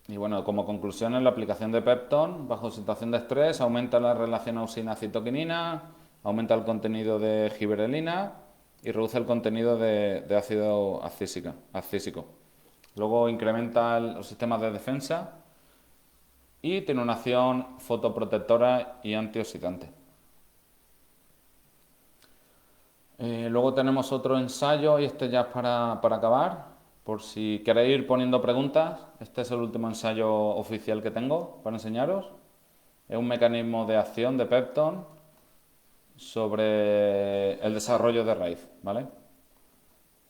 Y bueno, como conclusión, la aplicación de Peptone bajo situación de estrés aumenta la relación auxina-citoquinina, aumenta el contenido de giberelina y reduce el contenido de ácido accísico. Luego incrementa los sistemas de defensa y tiene una acción fotoprotectora y antioxidante. Luego tenemos otro ensayo y este ya es para acabar. Por si queréis ir poniendo preguntas, este es el último ensayo oficial que tengo para enseñaros. Es un mecanismo de acción de Peptone sobre el desarrollo de raíz, ¿vale?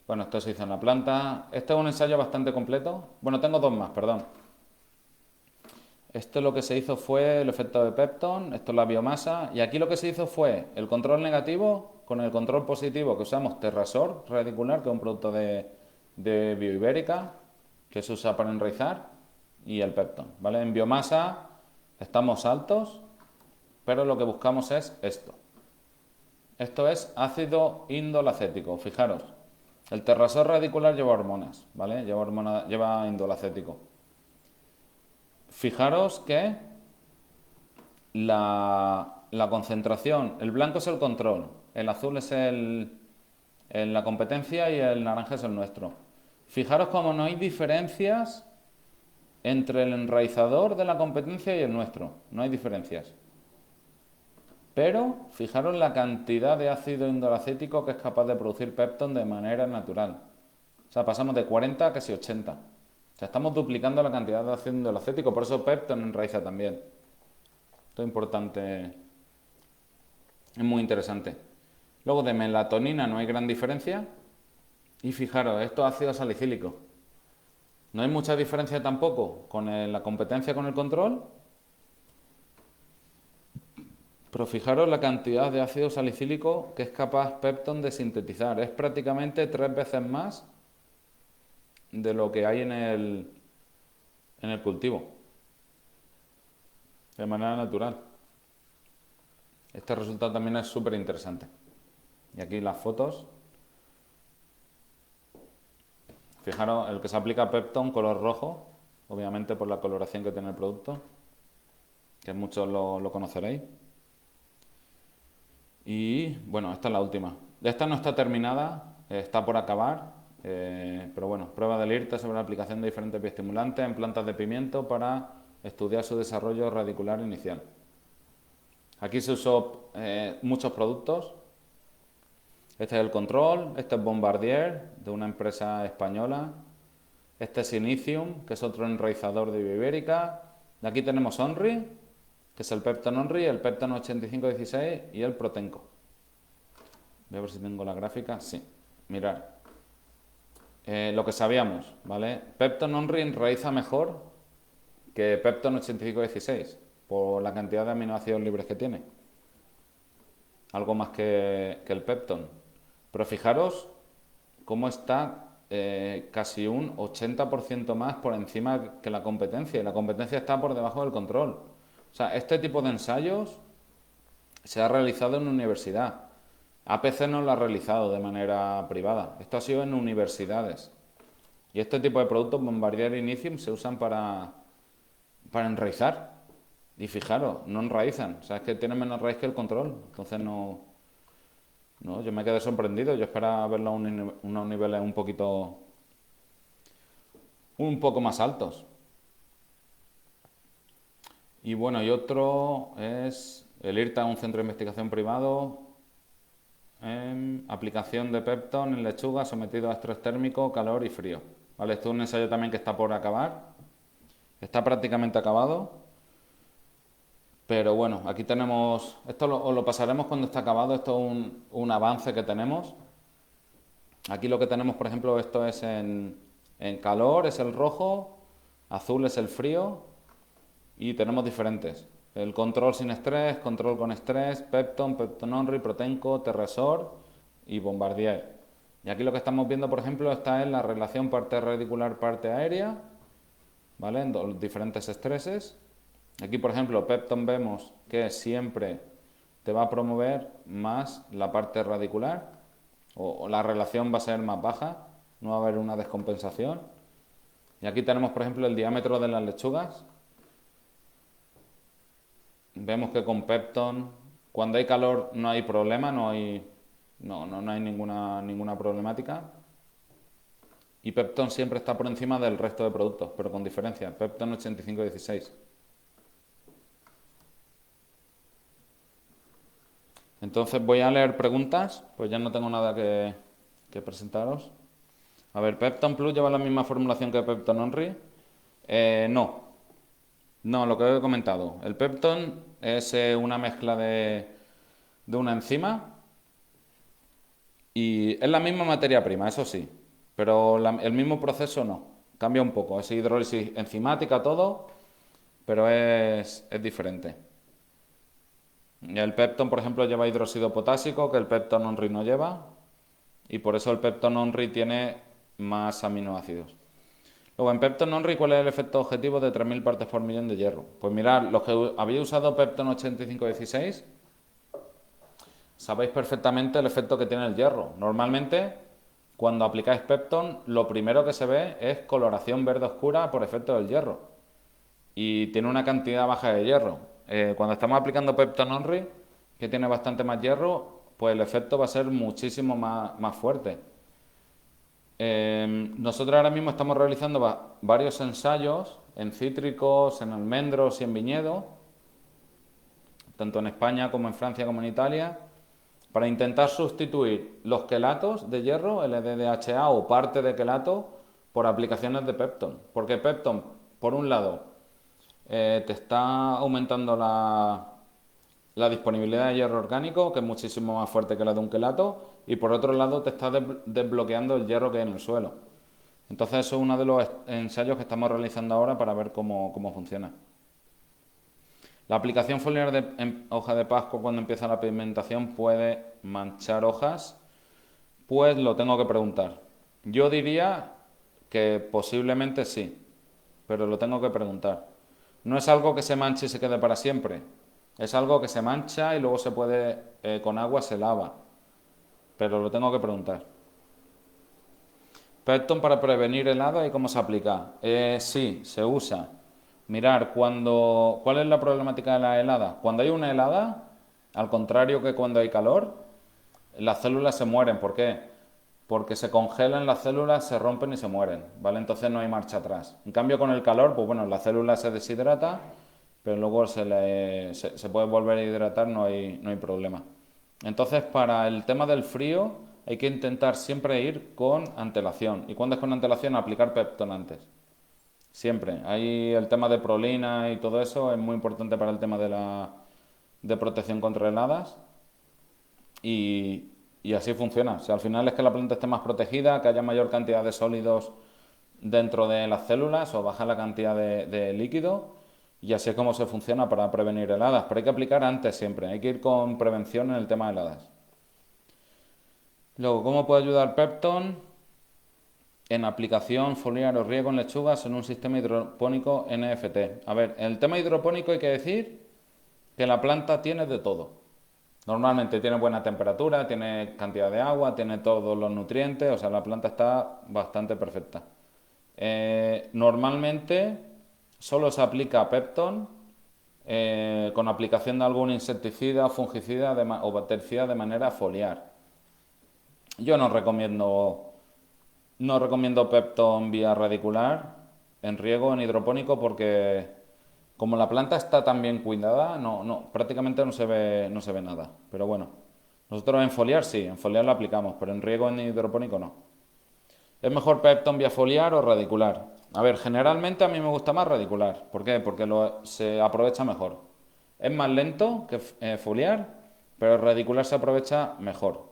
Bueno, esto se hizo en la planta. Este es un ensayo bastante completo. Bueno, tengo dos más, perdón. Esto lo que se hizo fue el efecto de Peptone, esto es la biomasa, y aquí lo que se hizo fue el control negativo con el control positivo que usamos Terrasor radicular, que es un producto de Bioibérica, que se usa para enraizar, y el Peptone, ¿vale? En biomasa estamos altos, pero lo que buscamos es esto. Esto es ácido indolacético, fijaros. El Terrasor radicular lleva hormonas, ¿vale? Lleva indolacético. Fijaros que la concentración, el blanco es el control, el azul es la competencia y el naranja es el nuestro. Fijaros cómo no hay diferencias entre el enraizador de la competencia y el nuestro, no hay diferencias. Pero fijaros la cantidad de ácido indolacético que es capaz de producir Peptone de manera natural. O sea, pasamos de 40 a casi 80. O sea, estamos duplicando la cantidad de ácido indolacético, por eso Peptone enraiza también. Esto es importante, es muy interesante. Luego de melatonina no hay gran diferencia. Y fijaros, esto es ácido salicílico. No hay mucha diferencia tampoco con la competencia con el control. Pero fijaros la cantidad de ácido salicílico que es capaz Peptone de sintetizar. Es prácticamente 3 veces más de lo que hay en el cultivo, de manera natural. Este resultado también es súper interesante. Y aquí las fotos. Fijaros, el que se aplica Peptone color rojo, obviamente por la coloración que tiene el producto, que muchos lo conoceréis. Y bueno, esta es la última. Esta no está terminada, está por acabar, pero bueno, prueba del IRTA sobre la aplicación de diferentes bioestimulantes en plantas de pimiento para estudiar su desarrollo radicular inicial. Aquí se usó muchos productos. Este es el control, este es Bombardier, de una empresa española. Este es Inicium, que es otro enraizador de ibérica. De aquí tenemos Onri, que es el Pepton Onri, el Pepton 8516 y el Protenco. Voy a ver si tengo la gráfica. Sí, mirad. Lo que sabíamos, ¿vale? Pepton Onri enraiza mejor que Pepton 8516 por la cantidad de aminoácidos libres que tiene. Algo más que el Pepton. Pero fijaros cómo está casi un 80% más por encima que la competencia. Y la competencia está por debajo del control. O sea, este tipo de ensayos se ha realizado en universidad. APC no lo ha realizado de manera privada. Esto ha sido en universidades. Y este tipo de productos, Bombardier e Inicium, se usan para enraizar. Y fijaros, no enraizan. O sea, es que tienen menos raíz que el control. Entonces no, yo me quedé sorprendido. Yo esperaba verlo a unos niveles un poco más altos. Y bueno, y otro es el IRTA, un centro de investigación privado. Aplicación de Pepton en lechuga sometido a estrés térmico, calor y frío. Vale, esto es un ensayo también que está por acabar. Está prácticamente acabado. Pero bueno, aquí tenemos, esto os lo pasaremos cuando esté acabado, esto es un avance que tenemos. Aquí lo que tenemos, por ejemplo, esto es en calor, es el rojo, azul es el frío y tenemos diferentes. El control sin estrés, control con estrés, Pepton, Pepton Onri, Protenco, Terresor y Bombardier. Y aquí lo que estamos viendo, por ejemplo, esta es la relación parte radicular, parte aérea, ¿vale? En los diferentes estreses. Aquí, por ejemplo, Pepton vemos que siempre te va a promover más la parte radicular o la relación va a ser más baja, no va a haber una descompensación. Y aquí tenemos, por ejemplo, el diámetro de las lechugas. Vemos que con Pepton, cuando hay calor no hay problema, no hay ninguna problemática. Y Pepton siempre está por encima del resto de productos, pero con diferencia. Pepton 8516. Entonces voy a leer preguntas, pues ya no tengo nada que presentaros. A ver, ¿Pepton Plus lleva la misma formulación que Pepton Onri? No. No, lo que he comentado. El Pepton es una mezcla de una enzima y es la misma materia prima, eso sí, pero el mismo proceso no. Cambia un poco, es hidrólisis enzimática todo, pero es diferente. El Pepton, por ejemplo, lleva hidróxido potásico que el Pepton Onri no lleva y por eso el Pepton Onri tiene más aminoácidos. Luego, en Pepton Onri, ¿cuál es el efecto objetivo de 3.000 partes por millón de hierro? Pues mirad, los que habéis usado Pepton 8516, sabéis perfectamente el efecto que tiene el hierro. Normalmente, cuando aplicáis Pepton, lo primero que se ve es coloración verde oscura por efecto del hierro. Y tiene una cantidad baja de hierro. Cuando estamos aplicando Pepton Onri, que tiene bastante más hierro, pues el efecto va a ser muchísimo más fuerte. Nosotros ahora mismo estamos realizando varios ensayos en cítricos, en almendros y en viñedo, tanto en España como en Francia como en Italia, para intentar sustituir los quelatos de hierro, LDDHA o parte de quelato, por aplicaciones de Pepton. Porque Pepton, por un lado, te está aumentando la disponibilidad de hierro orgánico, que es muchísimo más fuerte que la de un quelato, y por otro lado te está desbloqueando el hierro que hay en el suelo. Entonces eso es uno de los ensayos que estamos realizando ahora para ver cómo funciona. La aplicación foliar en hoja de pasco cuando empieza la pigmentación puede manchar hojas. Pues lo tengo que preguntar. Yo diría que posiblemente sí, pero lo tengo que preguntar. No es algo que se manche y se quede para siempre. Es algo que se mancha y luego se puede, con agua se lava. Pero lo tengo que preguntar. Pepton para prevenir helada y cómo se aplica. Sí, se usa. Mirar, ¿cuál es la problemática de la helada? Cuando hay una helada, al contrario que cuando hay calor, las células se mueren. ¿Por qué? Porque se congelan las células, se rompen y se mueren, ¿vale? Entonces no hay marcha atrás. En cambio, con el calor, pues bueno, la célula se deshidrata, pero luego se puede volver a hidratar, no hay problema. Entonces, para el tema del frío, hay que intentar siempre ir con antelación. ¿Y cuándo es con antelación? Aplicar Pepton antes. Siempre. Ahí el tema de prolina y todo eso es muy importante para el tema de protección contra heladas. Y así funciona. O sea, al final es que la planta esté más protegida, que haya mayor cantidad de sólidos dentro de las células o bajar la cantidad de líquido. Y así es como se funciona para prevenir heladas. Pero hay que aplicar antes siempre. Hay que ir con prevención en el tema de heladas. Luego, ¿cómo puede ayudar Pepton en aplicación foliar o riego en lechugas en un sistema hidropónico NFT? A ver, en el tema hidropónico hay que decir que la planta tiene de todo. Normalmente tiene buena temperatura, tiene cantidad de agua, tiene todos los nutrientes, o sea, la planta está bastante perfecta. Normalmente solo se aplica Pepton con aplicación de algún insecticida, fungicida o bactericida de manera foliar. Yo no recomiendo Pepton vía radicular en riego, en hidropónico, porque como la planta está tan bien cuidada, prácticamente no se ve nada. Pero bueno, nosotros en foliar sí, en foliar lo aplicamos, pero en riego, en hidropónico no. ¿Es mejor Pepton vía foliar o radicular? A ver, generalmente a mí me gusta más radicular. ¿Por qué? Porque se aprovecha mejor. Es más lento que foliar, pero radicular se aprovecha mejor.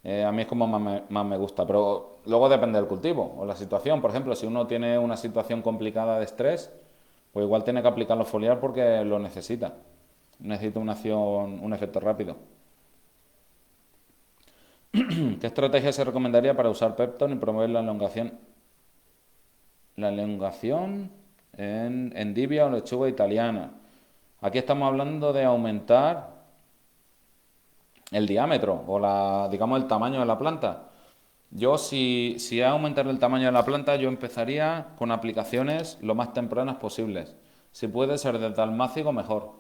A mí es como más me gusta, pero luego depende del cultivo o la situación. Por ejemplo, si uno tiene una situación complicada de estrés, pues igual tiene que aplicarlo foliar porque lo necesita. Necesita un efecto rápido. ¿Qué estrategia se recomendaría para usar Pepton y promover la elongación? La elongación en endivia o lechuga italiana. Aquí estamos hablando de aumentar el diámetro o digamos el tamaño de la planta. Yo si es aumentar el tamaño de la planta, yo empezaría con aplicaciones lo más tempranas posibles. Si puede ser desde almácigo, mejor.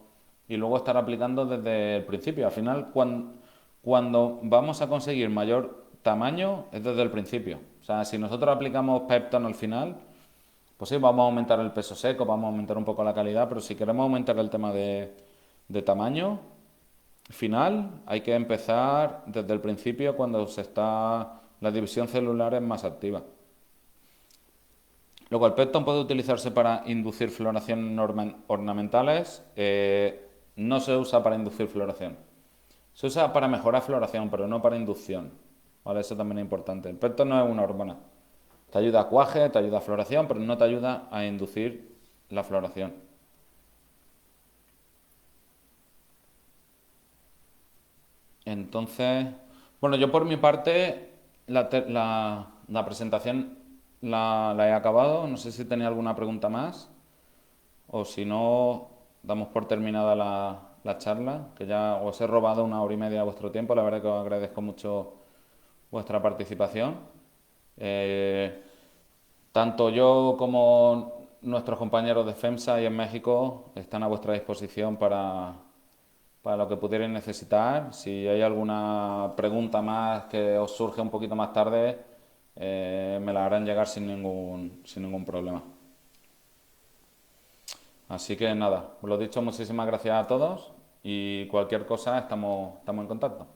Y luego estar aplicando desde el principio. Al final, cuando vamos a conseguir mayor tamaño, es desde el principio. O sea, si nosotros aplicamos Pepton al final, pues sí, vamos a aumentar el peso seco, vamos a aumentar un poco la calidad, pero si queremos aumentar el tema de tamaño final, hay que empezar desde el principio cuando la división celular es más activa. Luego, el Pepton puede utilizarse para inducir floración ornamentales. No se usa para inducir floración. Se usa para mejorar floración, pero no para inducción. ¿Vale? Eso también es importante. El Pepton no es una hormona. Te ayuda a cuaje, te ayuda a floración, pero no te ayuda a inducir la floración. Entonces, bueno, yo por mi parte la presentación la he acabado. No sé si tenía alguna pregunta más o si no, damos por terminada la charla, que ya os he robado 1 hora y media de vuestro tiempo. La verdad que os agradezco mucho vuestra participación. Tanto yo como nuestros compañeros de FEMSA y en México están a vuestra disposición para lo que pudierais necesitar. Si hay alguna pregunta más que os surge un poquito más tarde, me la harán llegar sin ningún problema. Así que nada, lo dicho, muchísimas gracias a todos y cualquier cosa estamos en contacto.